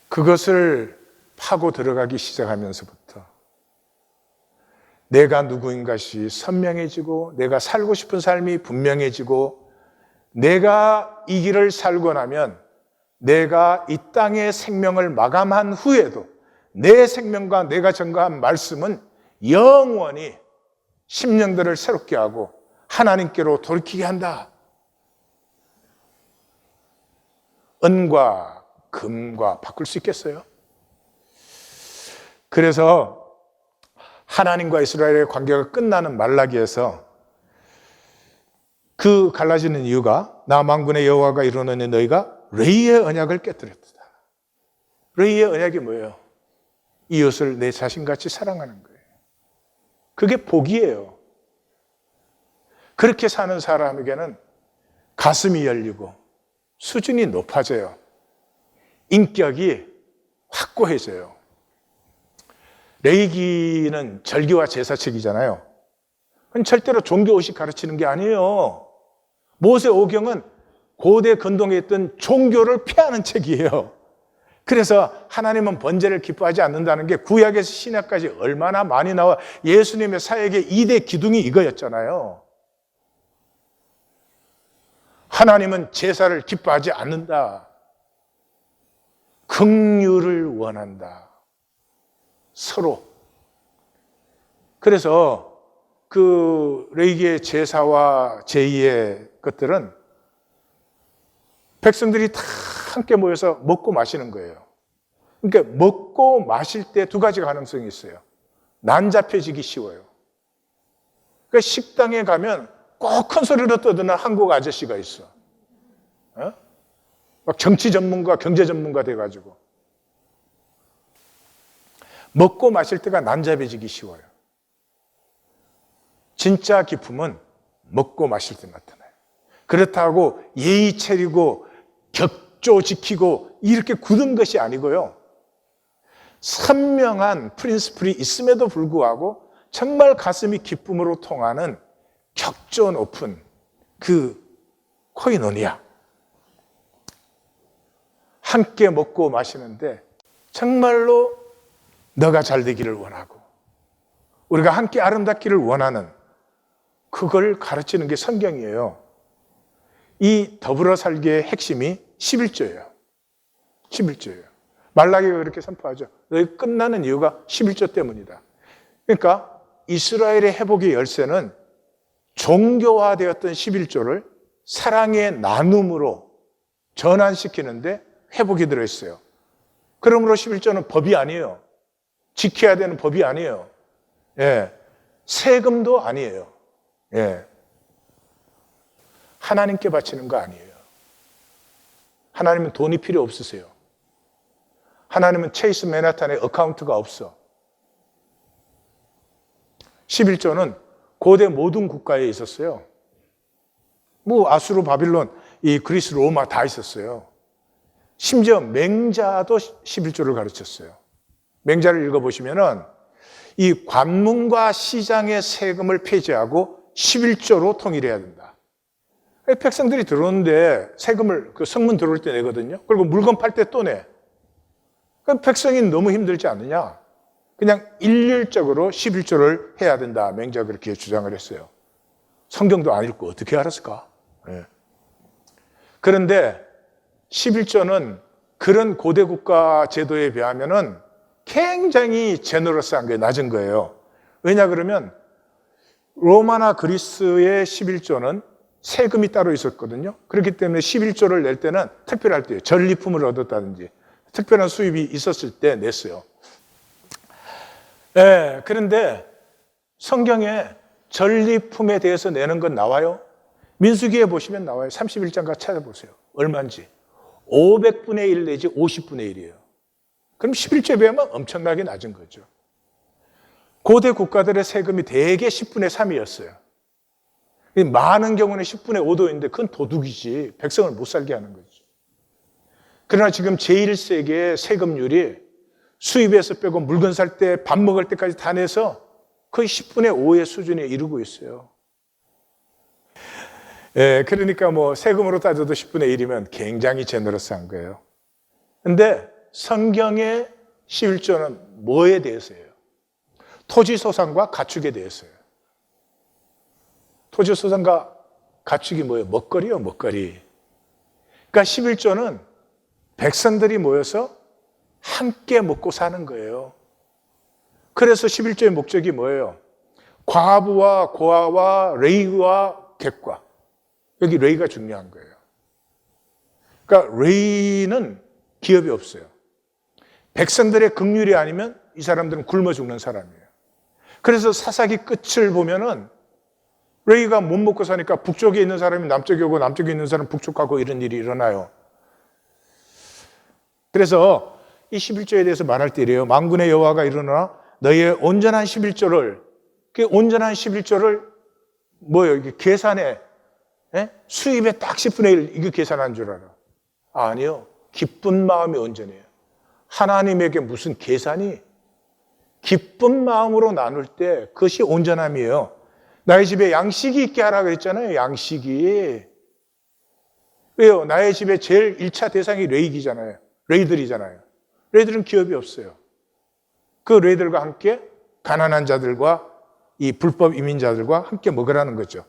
S1: 그것을 파고 들어가기 시작하면서부터 내가 누구인 것이 선명해지고 내가 살고 싶은 삶이 분명해지고 내가 이 길을 살고 나면 내가 이 땅의 생명을 마감한 후에도 내 생명과 내가 전가한 말씀은 영원히 심령들을 새롭게 하고 하나님께로 돌이키게 한다. 은과 금과 바꿀 수 있겠어요? 그래서 하나님과 이스라엘의 관계가 끝나는 말라기에서 그 갈라지는 이유가 나 만군의 여호와가 이르노니 너희가 레위의 언약을 깨뜨렸다. 레위의 언약이 뭐예요? 이웃을 내 자신같이 사랑하는 거예요. 그게 복이에요. 그렇게 사는 사람에게는 가슴이 열리고 수준이 높아져요. 인격이 확고해져요. 레위기는 절기와 제사책이잖아요. 그건 절대로 종교의식 가르치는 게 아니에요. 모세 오경은 고대 근동에 있던 종교를 폐하는 책이에요. 그래서 하나님은 번제를 기뻐하지 않는다는 게 구약에서 신약까지 얼마나 많이 나와. 예수님의 사역의 2대 기둥이 이거였잖아요. 하나님은 제사를 기뻐하지 않는다. 긍휼을 원한다. 서로. 그래서 그 레위기의 제사와 제의의 것들은 백성들이 다 함께 모여서 먹고 마시는 거예요. 그러니까 먹고 마실 때 두 가지 가능성이 있어요. 난잡해지기 쉬워요. 그러니까 식당에 가면 꼭 큰 소리로 떠드는 한국 아저씨가 있어. 막 정치 전문가, 경제 전문가 돼가지고. 먹고 마실 때가 난잡해지기 쉬워요. 진짜 기쁨은 먹고 마실 때 나타나요. 그렇다고 예의 차리고 격조 지키고 이렇게 굳은 것이 아니고요. 선명한 프린시플이 있음에도 불구하고 정말 가슴이 기쁨으로 통하는 격조 높은 그 코이노니아. 함께 먹고 마시는데 정말로 너가 잘 되기를 원하고 우리가 함께 아름답기를 원하는 그걸 가르치는 게 성경이에요. 이 더불어 살기의 핵심이 11조예요. 11조예요. 말라기가 그렇게 선포하죠. 너희 끝나는 이유가 11조 때문이다. 그러니까 이스라엘의 회복의 열쇠는 종교화되었던 11조를 사랑의 나눔으로 전환시키는데 회복이 들어있어요. 그러므로 11조는 법이 아니에요. 지켜야 되는 법이 아니에요. 예. 세금도 아니에요. 예. 하나님께 바치는 거 아니에요. 하나님은 돈이 필요 없으세요. 하나님은 체이스 맨하탄에 어카운트가 없어. 11조는 고대 모든 국가에 있었어요. 뭐 아수르, 바빌론, 이 그리스, 로마 다 있었어요. 심지어 맹자도 11조를 가르쳤어요. 맹자를 읽어보시면은 이 관문과 시장의 세금을 폐지하고 11조로 통일해야 된다. 백성들이 들어오는데 세금을 그 성문 들어올 때 내거든요. 그리고 물건 팔 때 또 내. 그럼 백성이 너무 힘들지 않느냐? 그냥 일률적으로 11조를 해야 된다. 맹자가 그렇게 주장을 했어요. 성경도 안 읽고 어떻게 알았을까? 네. 그런데 11조는 그런 고대 국가 제도에 비하면은 굉장히 제너러스한 게 낮은 거예요. 왜냐 그러면 로마나 그리스의 11조는 세금이 따로 있었거든요. 그렇기 때문에 11조를 낼 때는 특별할 때예요. 전리품을 얻었다든지 특별한 수입이 있었을 때 냈어요. 네, 그런데 성경에 전리품에 대해서 내는 건 나와요. 민수기에 보시면 나와요. 31장가 찾아보세요. 얼마인지. 500분의 1 내지 50분의 1이에요. 그럼 11조에 비하면 엄청나게 낮은 거죠. 고대 국가들의 세금이 대개 10분의 3이었어요. 많은 경우는 10분의 5도 있는데 그건 도둑이지. 백성을 못 살게 하는 거죠. 그러나 지금 제1세기의 세금률이 수입에서 빼고 물건 살 때, 밥 먹을 때까지 다 내서 거의 10분의 5의 수준에 이르고 있어요. 예, 그러니까 뭐 세금으로 따져도 10분의 1이면 굉장히 제너러스한 거예요. 근데 성경의 11조는 뭐에 대해서예요? 토지 소산과 가축에 대해서예요. 토지 소산과 가축이 뭐예요? 먹거리요, 먹거리. 그러니까 11조는 백성들이 모여서 함께 먹고 사는 거예요. 그래서 11조의 목적이 뭐예요? 과부와 고아와 레위와 객과. 여기 레위가 중요한 거예요. 그러니까 레위는 기업이 없어요. 백성들의 긍휼이 아니면 이 사람들은 굶어 죽는 사람이에요. 그래서 사사기 끝을 보면은 레이가 못 먹고 사니까 북쪽에 있는 사람이 남쪽에 오고 남쪽에 있는 사람은 북쪽 가고 이런 일이 일어나요. 그래서 이 11조에 대해서 말할 때 이래요. 만군의 여호와가 이르노라 너희의 온전한 11조를, 그 온전한 11조를 뭐예요? 이게 계산해. 수입의 딱 10분의 1 이거 계산한 줄 알아. 아니요. 기쁜 마음이 온전해요. 하나님에게 무슨 계산이? 기쁜 마음으로 나눌 때 그것이 온전함이에요. 나의 집에 양식이 있게 하라 그랬잖아요. 양식이. 왜요? 나의 집에 제일 1차 대상이 레이기잖아요. 레이들이잖아요. 레이들은 기업이 없어요. 그 레이들과 함께 가난한 자들과 이 불법 이민자들과 함께 먹으라는 거죠.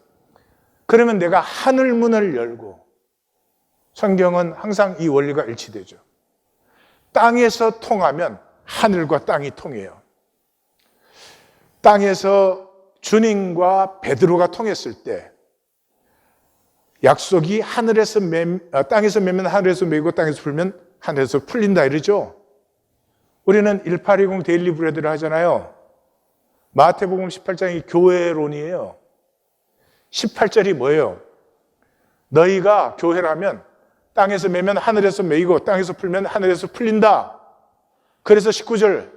S1: 그러면 내가 하늘 문을 열고, 성경은 항상 이 원리가 일치되죠. 땅에서 통하면 하늘과 땅이 통해요. 땅에서 주님과 베드로가 통했을 때 약속이 땅에서 매면 하늘에서 매고 땅에서 풀면 하늘에서 풀린다 이러죠. 우리는 1820 데일리 브레드를 하잖아요. 마태복음 18장이 교회론이에요. 18절이 뭐예요? 너희가 교회라면 땅에서 매면 하늘에서 매이고 땅에서 풀면 하늘에서 풀린다. 그래서 19절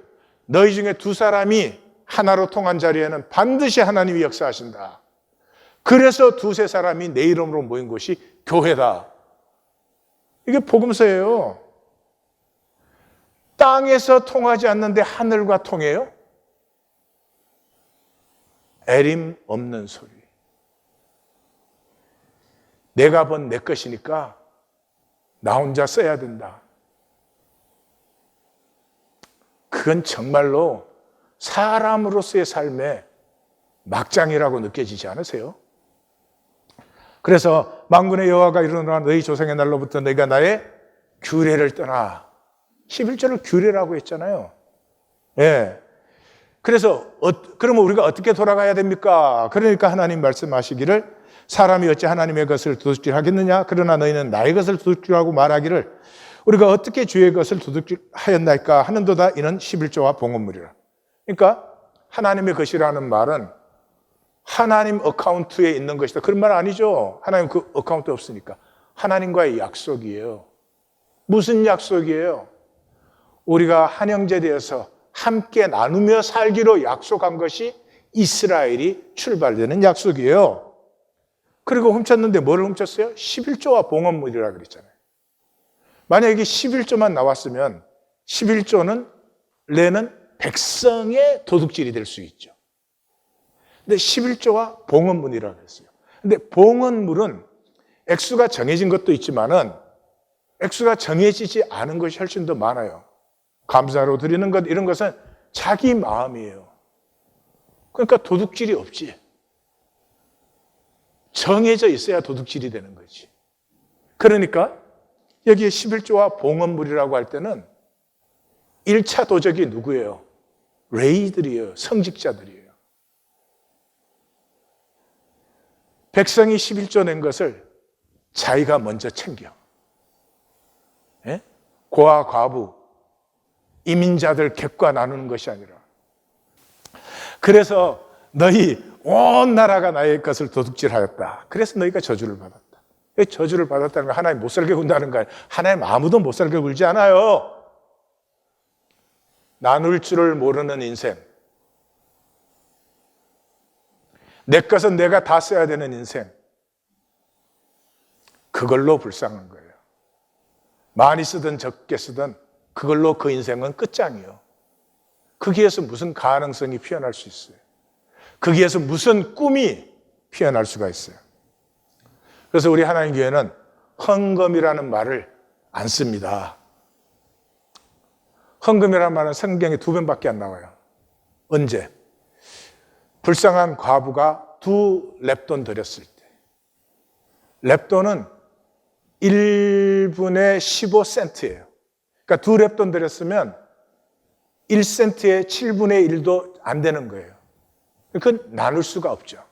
S1: 너희 중에 두 사람이 하나로 통한 자리에는 반드시 하나님이 역사하신다. 그래서 두세 사람이 내 이름으로 모인 곳이 교회다. 이게 복음서예요. 땅에서 통하지 않는데 하늘과 통해요? 애림 없는 소리. 내가 번 내 것이니까 나 혼자 써야 된다. 그건 정말로 사람으로서의 삶의 막장이라고 느껴지지 않으세요? 그래서 만군의 여호와가 이르노라 너희 조상의 날로부터 너희가 나의 규례를 떠나. 11절을 규례라고 했잖아요. 예. 그래서 그러면 우리가 어떻게 돌아가야 됩니까? 그러니까 하나님 말씀하시기를 사람이 어찌 하나님의 것을 도둑질하겠느냐? 그러나 너희는 나의 것을 도둑질하고 말하기를 우리가 어떻게 주의 것을 도둑질하였나이까 하는도다. 이는 11조와 봉헌물이라. 그러니까 하나님의 것이라는 말은 하나님 어카운트에 있는 것이다. 그런 말 아니죠. 하나님 그 어카운트 없으니까. 하나님과의 약속이에요. 무슨 약속이에요? 우리가 한 형제 되어서 함께 나누며 살기로 약속한 것이 이스라엘이 출발되는 약속이에요. 그리고 훔쳤는데 뭐를 훔쳤어요? 11조와 봉헌물이라 그랬잖아요. 만약에 11조만 나왔으면 11조는 레는 백성의 도둑질이 될 수 있죠. 근데 11조와 봉헌물이라고 했어요. 근데 봉헌물은 액수가 정해진 것도 있지만은 액수가 정해지지 않은 것이 훨씬 더 많아요. 감사로 드리는 것 이런 것은 자기 마음이에요. 그러니까 도둑질이 없지. 정해져 있어야 도둑질이 되는 거지. 그러니까 여기에 11조와 봉헌물이라고 할 때는 1차 도적이 누구예요? 레이들이에요. 성직자들이에요. 백성이 11조 낸 것을 자기가 먼저 챙겨. 예? 고아, 과부, 이민자들 객과 나누는 것이 아니라. 그래서 너희 온 나라가 나의 것을 도둑질하였다. 그래서 너희가 저주를 받았다. 저주를 받았다는 건 하나님 못 살게 군다는 거예요. 하나님 아무도 못 살게 굴지 않아요. 나눌 줄을 모르는 인생. 내 것은 내가 다 써야 되는 인생. 그걸로 불쌍한 거예요. 많이 쓰든 적게 쓰든 그걸로 그 인생은 끝장이에요. 거기에서 무슨 가능성이 피어날 수 있어요? 거기에서 무슨 꿈이 피어날 수가 있어요? 그래서 우리 하나님 교회는 헌금이라는 말을 안 씁니다. 헌금이라는 말은 성경에 2번밖에 안 나와요. 언제? 불쌍한 과부가 2렙돈 드렸을 때. 렙돈은 1분의 15센트예요. 그러니까 2렙돈 드렸으면 1센트의 7분의 1도 안 되는 거예요. 그건 나눌 수가 없죠.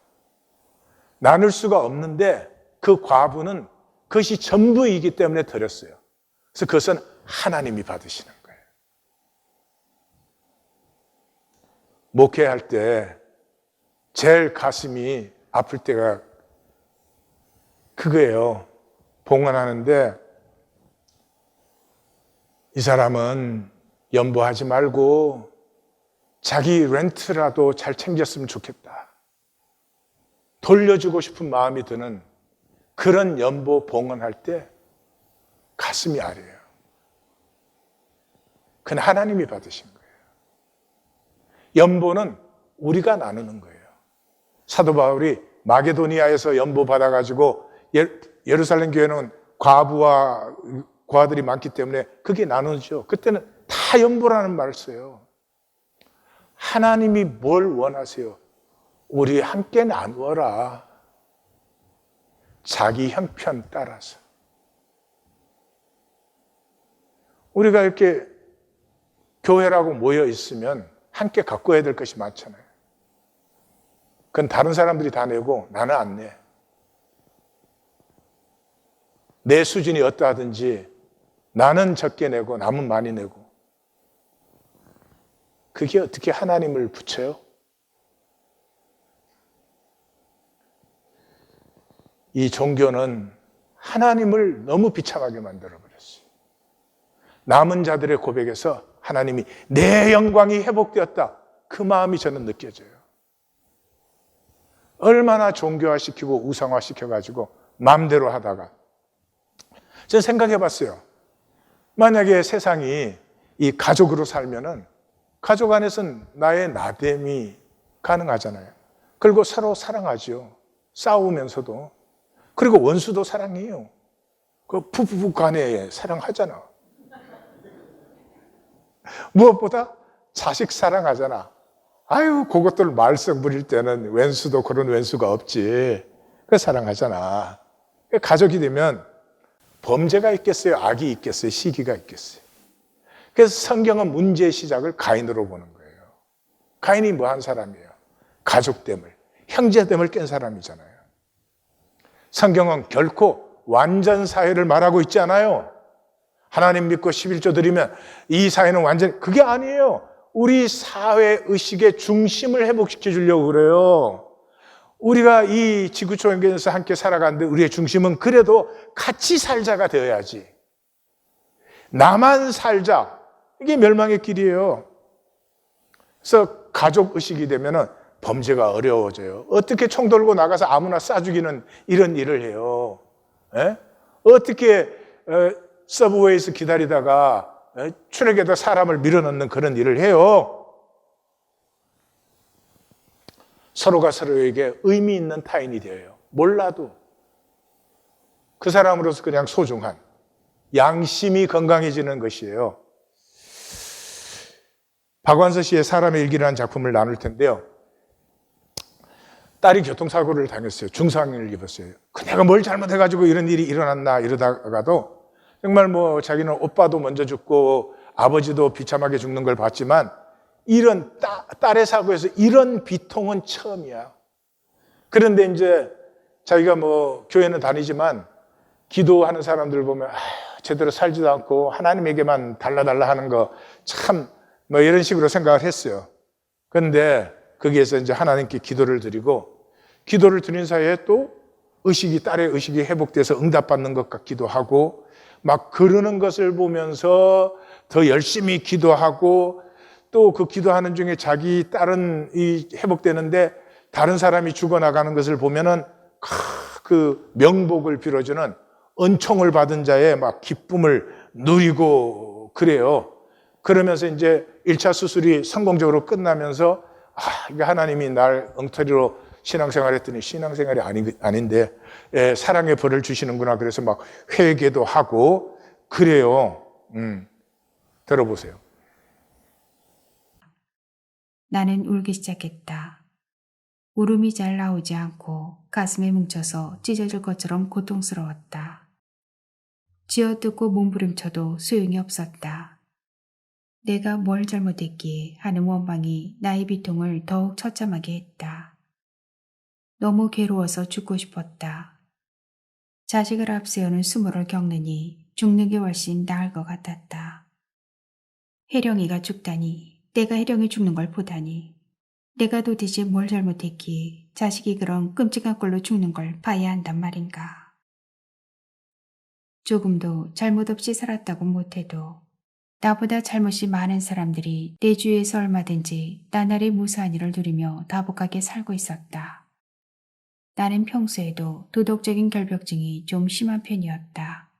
S1: 나눌 수가 없는데 그 과부는 그것이 전부이기 때문에 드렸어요. 그래서 그것은 하나님이 받으시는 거예요. 목회할 때 제일 가슴이 아플 때가 그거예요. 봉헌하는데 이 사람은 연보하지 말고 자기 렌트라도 잘 챙겼으면 좋겠다. 돌려주고 싶은 마음이 드는 그런 연보 봉헌할 때 가슴이 아려요. 그건 하나님이 받으신 거예요. 연보는 우리가 나누는 거예요. 사도 바울이 마게도니아에서 연보 받아가지고 예루살렘 교회는 과부와 과들이 많기 때문에 그게 나누죠. 그때는 다 연보라는 말을 써요. 하나님이 뭘 원하세요? 우리 함께 나누어라. 자기 형편 따라서. 우리가 이렇게 교회라고 모여 있으면 함께 갖고 될 것이 많잖아요. 그건 다른 사람들이 다 내고 나는 안 내. 내 수준이 어떠하든지 나는 적게 내고 남은 많이 내고. 그게 어떻게 하나님을 붙여요? 이 종교는 하나님을 너무 비참하게 만들어버렸어요. 남은 자들의 고백에서 하나님이 내 영광이 회복되었다. 그 마음이 저는 느껴져요. 얼마나 종교화시키고 우상화시켜가지고 마음대로 하다가 저는 생각해 봤어요. 만약에 세상이 이 가족으로 살면은 가족 안에서는 나의 나됨이 가능하잖아요. 그리고 서로 사랑하죠. 싸우면서도. 그리고 원수도 사랑해요. 그 부부 간에 사랑하잖아. 무엇보다 자식 사랑하잖아. 아유, 그것들 말썽 부릴 때는 왼수도 그런 왼수가 없지. 그 사랑하잖아. 가족이 되면 범죄가 있겠어요? 악이 있겠어요? 시기가 있겠어요? 그래서 성경은 문제의 시작을 가인으로 보는 거예요. 가인이 뭐 한 사람이에요? 가족됨을, 형제됨을 깬 사람이잖아요. 성경은 결코 완전 사회를 말하고 있지 않아요. 하나님 믿고 11조 드리면 이 사회는 완전, 그게 아니에요. 우리 사회 의식의 중심을 회복시켜 주려고 그래요. 우리가 이 지구촌에서 함께 살아가는데 우리의 중심은 그래도 같이 살자가 되어야지. 나만 살자. 이게 멸망의 길이에요. 그래서 가족 의식이 되면은 범죄가 어려워져요. 어떻게 총 들고 나가서 아무나 쏴 죽이는 이런 일을 해요. 에? 어떻게 서브웨이에서 기다리다가 트럭에다 사람을 밀어넣는 그런 일을 해요. 서로가 서로에게 의미 있는 타인이 되어요. 몰라도 그 사람으로서 그냥 소중한 양심이 건강해지는 것이에요. 박완서 씨의 사람의 일기라는 작품을 나눌 텐데요. 딸이 교통사고를 당했어요. 중상을 입었어요. 내가 뭘 잘못해가지고 이런 일이 일어났나 이러다가도 정말 뭐 자기는 오빠도 먼저 죽고 아버지도 비참하게 죽는 걸 봤지만 이런 딸의 사고에서 이런 비통은 처음이야. 그런데 이제 자기가 뭐 교회는 다니지만 기도하는 사람들 보면 제대로 살지도 않고 하나님에게만 달라달라 하는 거 참 뭐 이런 식으로 생각을 했어요. 그런데 거기에서 이제 하나님께 기도를 드리고 기도를 드린 사이에 또 딸의 의식이 회복돼서 응답받는 것 같기도 하고 막 그러는 것을 보면서 더 열심히 기도하고 또 그 기도하는 중에 자기 딸은 회복되는데 다른 사람이 죽어나가는 것을 보면은 그 명복을 빌어주는 은총을 받은 자의 막 기쁨을 누리고 그래요. 그러면서 이제 1차 수술이 성공적으로 끝나면서 이게 하나님이 날 엉터리로 신앙생활 했더니 신앙생활이 아닌데 사랑의 벌을 주시는구나. 그래서 막 회개도 하고 그래요. 들어보세요.
S2: 나는 울기 시작했다. 울음이 잘 나오지 않고 가슴에 뭉쳐서 찢어질 것처럼 고통스러웠다. 쥐어뜯고 몸부림쳐도 소용이 없었다. 내가 뭘 잘못했기에 하는 원망이 나의 비통을 더욱 처참하게 했다. 너무 괴로워서 죽고 싶었다. 자식을 앞세우는 수모를 겪느니 죽는 게 훨씬 나을 것 같았다. 혜령이가 죽다니, 내가 혜령이 죽는 걸 보다니. 내가 도대체 뭘 잘못했기에 자식이 그런 끔찍한 꼴로 죽는 걸 봐야 한단 말인가. 조금도 잘못 없이 살았다고 못해도 나보다 잘못이 많은 사람들이 내 주위에서 얼마든지 나날이 무사한 일을 누리며 다복하게 살고 있었다. 나는 평소에도 도덕적인 결벽증이 좀 심한 편이었다.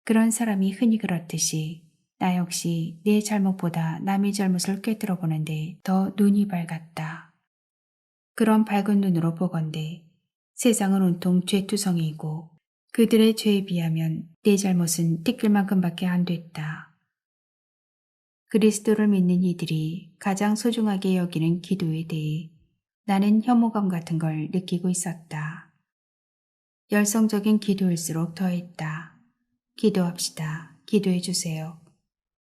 S2: 그런 사람이 흔히 그렇듯이 나 역시 내 잘못보다 남의 잘못을 꿰뚫어 보는데 더 눈이 밝았다. 그런 밝은 눈으로 보건대 세상은 온통 죄투성이이고 그들의 죄에 비하면 내 잘못은 티끌만큼밖에 안 됐다. 그리스도를 믿는 이들이 가장 소중하게 여기는 기도에 대해 나는 혐오감 같은 걸 느끼고 있었다. 열성적인 기도일수록 더했다. 기도합시다. 기도해 주세요.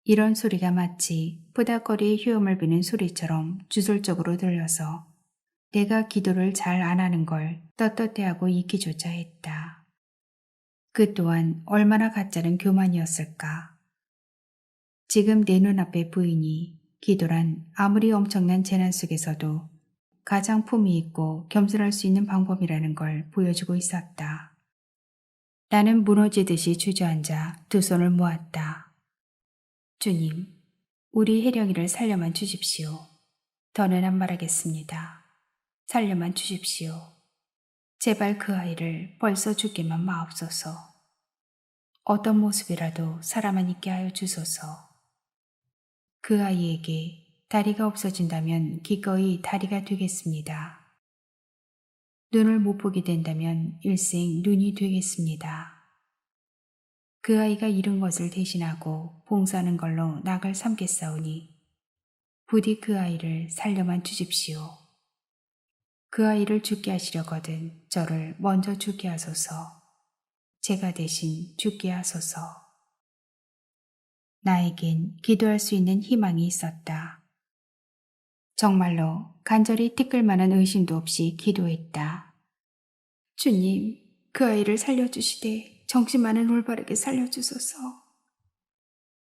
S2: 이런 소리가 마치 푸닥거리의 휴엄을 비는 소리처럼 주술적으로 들려서 내가 기도를 잘 안 하는 걸 떳떳해하고 있기조차 했다. 그 또한 얼마나 가짜는 교만이었을까. 지금 내 눈앞에 부인이 기도란 아무리 엄청난 재난 속에서도 가장 품위 있고 겸손할 수 있는 방법이라는 걸 보여주고 있었다. 나는 무너지듯이 주저앉아 두 손을 모았다. 주님, 우리 혜령이를 살려만 주십시오. 더는 안 말하겠습니다. 살려만 주십시오. 제발 그 아이를 벌써 죽게만 마옵소서. 어떤 모습이라도 살아만 있게 하여 주소서. 그 아이에게 다리가 없어진다면 기꺼이 다리가 되겠습니다. 눈을 못 보게 된다면 일생 눈이 되겠습니다. 그 아이가 잃은 것을 대신하고 봉사하는 걸로 낙을 삼겠사오니 부디 그 아이를 살려만 주십시오. 그 아이를 죽게 하시려거든 저를 먼저 죽게 하소서. 제가 대신 죽게 하소서. 나에겐 기도할 수 있는 희망이 있었다. 정말로 간절히 티끌만한 의심도 없이 기도했다. 주님, 그 아이를 살려주시되 정신만은 올바르게 살려주소서.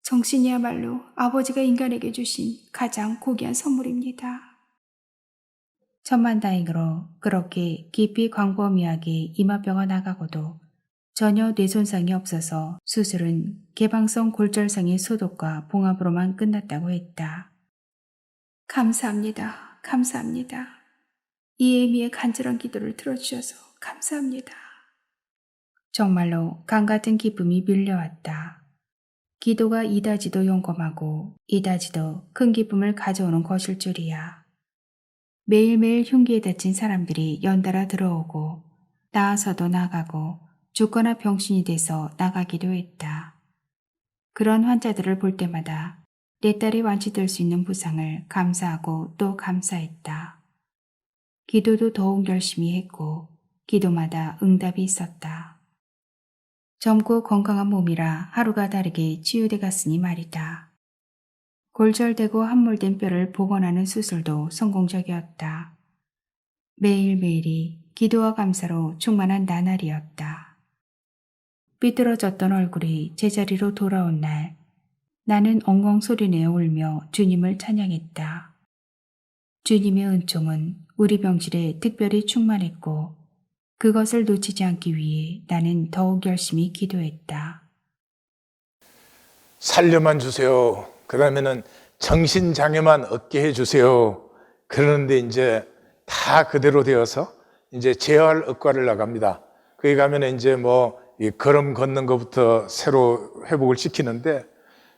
S2: 정신이야말로 아버지가 인간에게 주신 가장 고귀한 선물입니다. 천만다행으로 그렇게 깊이 광범위하게 이마병원 나가고도 전혀 뇌손상이 없어서 수술은 개방성 골절상의 소독과 봉합으로만 끝났다고 했다. 감사합니다. 감사합니다. 이에미의 간절한 기도를 들어주셔서 감사합니다. 정말로 강같은 기쁨이 밀려왔다. 기도가 이다지도 용검하고 이다지도 큰 기쁨을 가져오는 것일 줄이야. 매일매일 흉기에 다친 사람들이 연달아 들어오고 나아서도 나가고 죽거나 병신이 돼서 나가기도 했다. 그런 환자들을 볼 때마다 내 딸이 완치될 수 있는 부상을 감사하고 또 감사했다. 기도도 더욱 열심히 했고 기도마다 응답이 있었다. 젊고 건강한 몸이라 하루가 다르게 치유돼 갔으니 말이다. 골절되고 함몰된 뼈를 복원하는 수술도 성공적이었다. 매일매일이 기도와 감사로 충만한 나날이었다. 삐뚤어졌던 얼굴이 제자리로 돌아온 날 나는 엉엉 소리내어 울며 주님을 찬양했다. 주님의 은총은 우리 병실에 특별히 충만했고 그것을 놓치지 않기 위해 나는 더욱 열심히 기도했다.
S1: 살려만 주세요. 그러면은 정신장애만 얻게 해주세요. 그러는데 이제 다 그대로 되어서 이제 재활의과를 나갑니다. 거기 가면 이제 이 걸음 걷는 것부터 새로 회복을 시키는데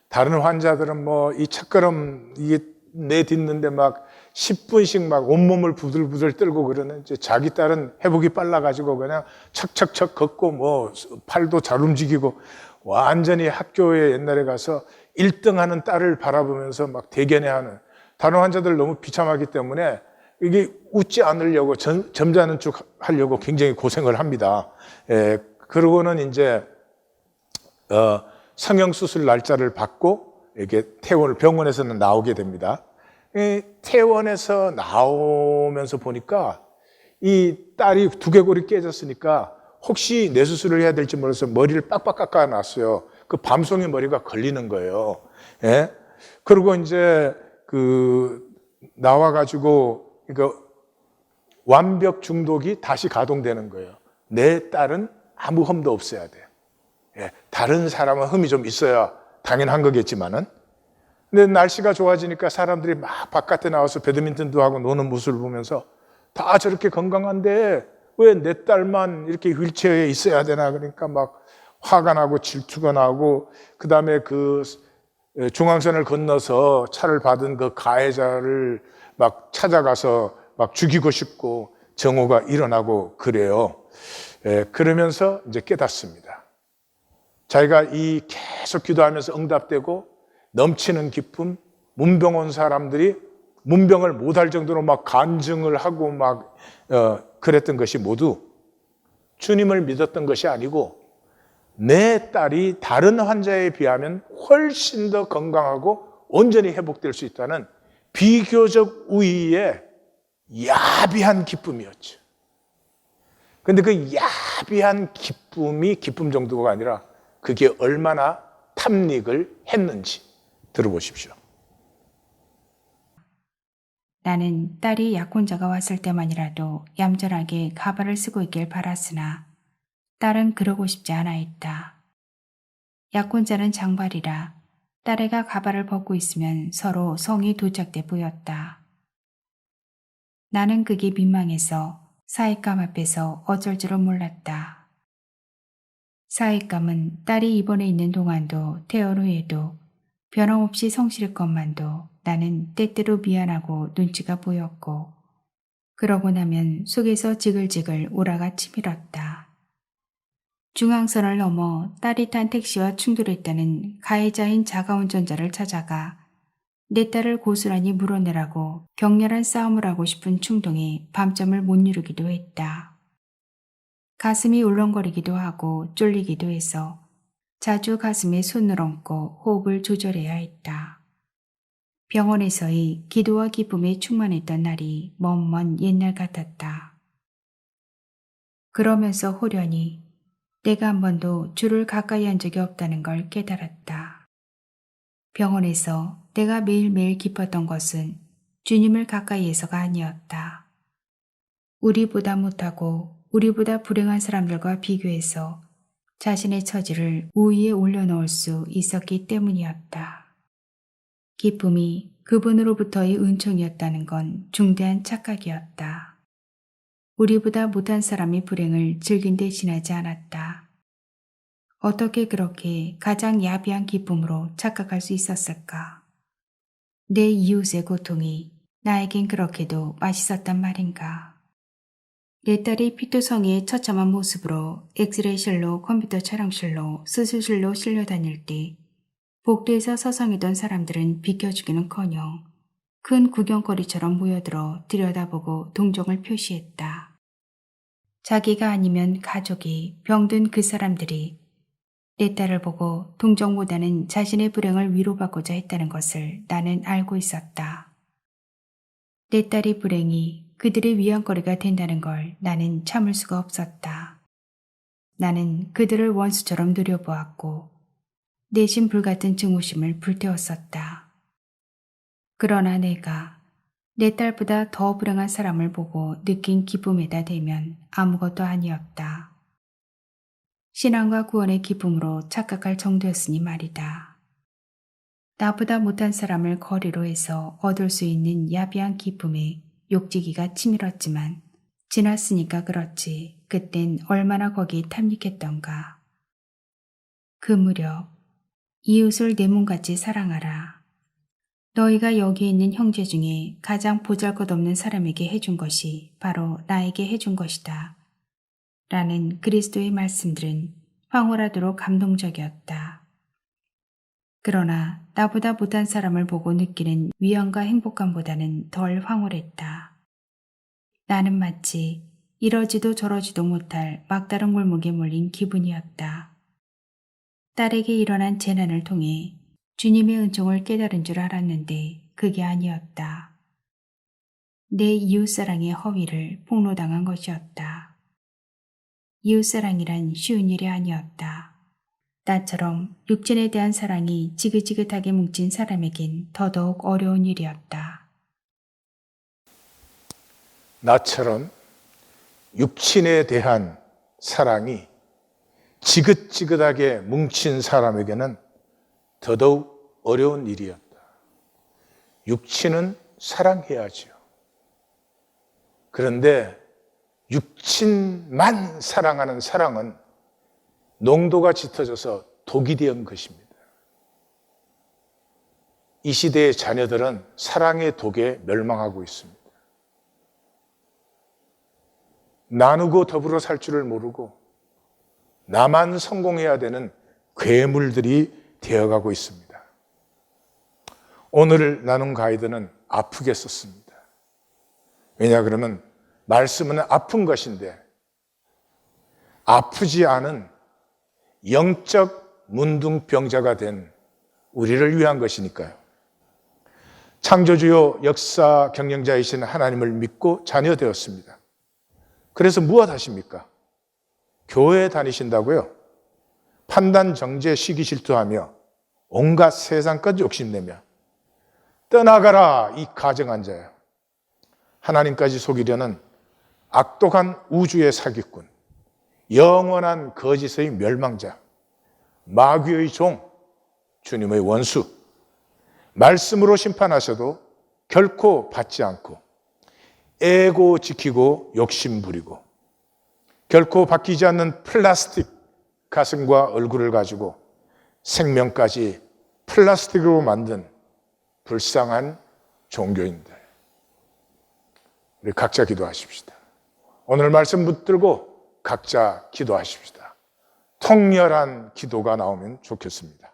S1: 다른 환자들은 이 첫걸음 이게 내딛는데 막 10분씩 막 온몸을 부들부들 떨고 그러는 이제 자기 딸은 회복이 빨라가지고 그냥 척척척 걷고 팔도 잘 움직이고 완전히 학교에 옛날에 가서 1등 하는 딸을 바라보면서 막 대견해하는 다른 환자들 너무 비참하기 때문에 이게 웃지 않으려고 점잖은 척 하려고 굉장히 고생을 합니다. 그러고는 이제 성형수술 날짜를 받고 이렇게 병원에서는 나오게 됩니다. 퇴원해서 나오면서 보니까 이 딸이 두개골이 깨졌으니까 혹시 뇌수술을 해야 될지 몰라서 머리를 빡빡 깎아놨어요. 그 밤송이 머리가 걸리는 거예요. 그리고 이제 나와가지고 완벽 중독이 다시 가동되는 거예요. 내 딸은 아무 흠도 없어야 돼. 예, 다른 사람은 흠이 좀 있어야 당연한 거겠지만은. 근데 날씨가 좋아지니까 사람들이 막 바깥에 나와서 배드민턴도 하고 노는 모습을 보면서 다 저렇게 건강한데 왜 내 딸만 이렇게 휠체어에 있어야 되나, 그러니까 막 화가 나고 질투가 나고, 그 다음에 그 중앙선을 건너서 차를 받은 그 가해자를 막 찾아가서 막 죽이고 싶고 정오가 일어나고 그래요. 그러면서 이제 깨닫습니다. 자기가 이 계속 기도하면서 응답되고 넘치는 기쁨, 문병 온 사람들이 문병을 못할 정도로 막 간증을 하고 막 그랬던 것이 모두 주님을 믿었던 것이 아니고 내 딸이 다른 환자에 비하면 훨씬 더 건강하고 온전히 회복될 수 있다는 비교적 우위의 야비한 기쁨이었죠. 그런데 그 야비한 기쁨이 기쁨 정도가 아니라 그게 얼마나 탐닉을 했는지 들어보십시오.
S2: 나는 딸이 약혼자가 왔을 때만이라도 얌전하게 가발을 쓰고 있길 바랐으나 딸은 그러고 싶지 않아했다. 약혼자는 장발이라 딸애가 가발을 벗고 있으면 서로 성이 도착돼 보였다. 나는 그게 민망해서 사익감 앞에서 어쩔 줄을 몰랐다. 사익감은 딸이 입원해 있는 동안도 퇴원 후에도 변함없이 성실할 것만도 나는 때때로 미안하고 눈치가 보였고, 그러고 나면 속에서 지글지글 오라가 치밀었다. 중앙선을 넘어 딸이 탄 택시와 충돌했다는 가해자인 자가운전자를 찾아가 내 딸을 고스란히 물어내라고 격렬한 싸움을 하고 싶은 충동에 밤잠을 못 이루기도 했다. 가슴이 울렁거리기도 하고 쫄리기도 해서 자주 가슴에 손을 얹고 호흡을 조절해야 했다. 병원에서의 기도와 기쁨에 충만했던 날이 먼 옛날 같았다. 그러면서 호련히 내가 한 번도 주를 가까이 한 적이 없다는 걸 깨달았다. 병원에서 내가 매일매일 기뻤던 것은 주님을 가까이에서가 아니었다. 우리보다 못하고 우리보다 불행한 사람들과 비교해서 자신의 처지를 우위에 올려놓을 수 있었기 때문이었다. 기쁨이 그분으로부터의 은총이었다는 건 중대한 착각이었다. 우리보다 못한 사람이 불행을 즐긴 데 지나지 않았다. 어떻게 그렇게 가장 야비한 기쁨으로 착각할 수 있었을까? 내 이웃의 고통이 나에겐 그렇게도 맛있었단 말인가? 내 딸이 피투성이의 처참한 모습으로 엑스레이실로 컴퓨터 촬영실로 수술실로 실려 다닐 때 복도에서 서성이던 사람들은 비켜주기는커녕 큰 구경거리처럼 모여들어 들여다보고 동정을 표시했다. 자기가 아니면 가족이 병든 그 사람들이 내 딸을 보고 동정보다는 자신의 불행을 위로받고자 했다는 것을 나는 알고 있었다. 내 딸의 불행이 그들의 위안거리가 된다는 걸 나는 참을 수가 없었다. 나는 그들을 원수처럼 노려보았고 내심 불같은 증오심을 불태웠었다. 그러나 내가 내 딸보다 더 불행한 사람을 보고 느낀 기쁨에다 대면 아무것도 아니었다. 신앙과 구원의 기쁨으로 착각할 정도였으니 말이다. 나보다 못한 사람을 거리로 해서 얻을 수 있는 야비한 기쁨에 욕지기가 치밀었지만 지났으니까 그렇지 그땐 얼마나 거기에 탐닉했던가. 그 무렵 이웃을 내 몸같이 사랑하라. 너희가 여기 있는 형제 중에 가장 보잘것없는 사람에게 해준 것이 바로 나에게 해준 것이다. 라는 그리스도의 말씀들은 황홀하도록 감동적이었다. 그러나 나보다 못한 사람을 보고 느끼는 위안과 행복감보다는 덜 황홀했다. 나는 마치 이러지도 저러지도 못할 막다른 골목에 몰린 기분이었다. 딸에게 일어난 재난을 통해 주님의 은총을 깨달은 줄 알았는데 그게 아니었다. 내 이웃사랑의 허위를 폭로당한 것이었다. 이웃사랑이란 쉬운 일이 아니었다. 나처럼 육신에 대한 사랑이 지긋지긋하게 뭉친 사람에겐 더더욱 어려운 일이었다.
S1: 나처럼 육신에 대한 사랑이 지긋지긋하게 뭉친 사람에게는 더더욱 어려운 일이었다. 육신은 사랑해야지요. 그런데 육신만 사랑하는 사랑은 농도가 짙어져서 독이 된 것입니다. 이 시대의 자녀들은 사랑의 독에 멸망하고 있습니다. 나누고 더불어 살 줄을 모르고 나만 성공해야 되는 괴물들이 되어가고 있습니다. 오늘 나눈 가이드는 아프게 썼습니다. 왜냐 그러면 말씀은 아픈 것인데 아프지 않은 영적 문둥병자가 된 우리를 위한 것이니까요. 창조주요 역사 경영자이신 하나님을 믿고 자녀되었습니다. 그래서 무엇 하십니까? 교회 다니신다고요? 판단, 정죄, 시기 질투하며 온갖 세상 것 욕심내며 떠나가라 이 가정한 자야. 하나님까지 속이려는 악독한 우주의 사기꾼, 영원한 거짓의 멸망자, 마귀의 종, 주님의 원수, 말씀으로 심판하셔도 결코 받지 않고 애고 지키고 욕심 부리고 결코 바뀌지 않는 플라스틱 가슴과 얼굴을 가지고 생명까지 플라스틱으로 만든 불쌍한 종교인들. 우리 각자 기도하십시다. 오늘 말씀 붙들고 각자 기도하십시다. 통렬한 기도가 나오면 좋겠습니다.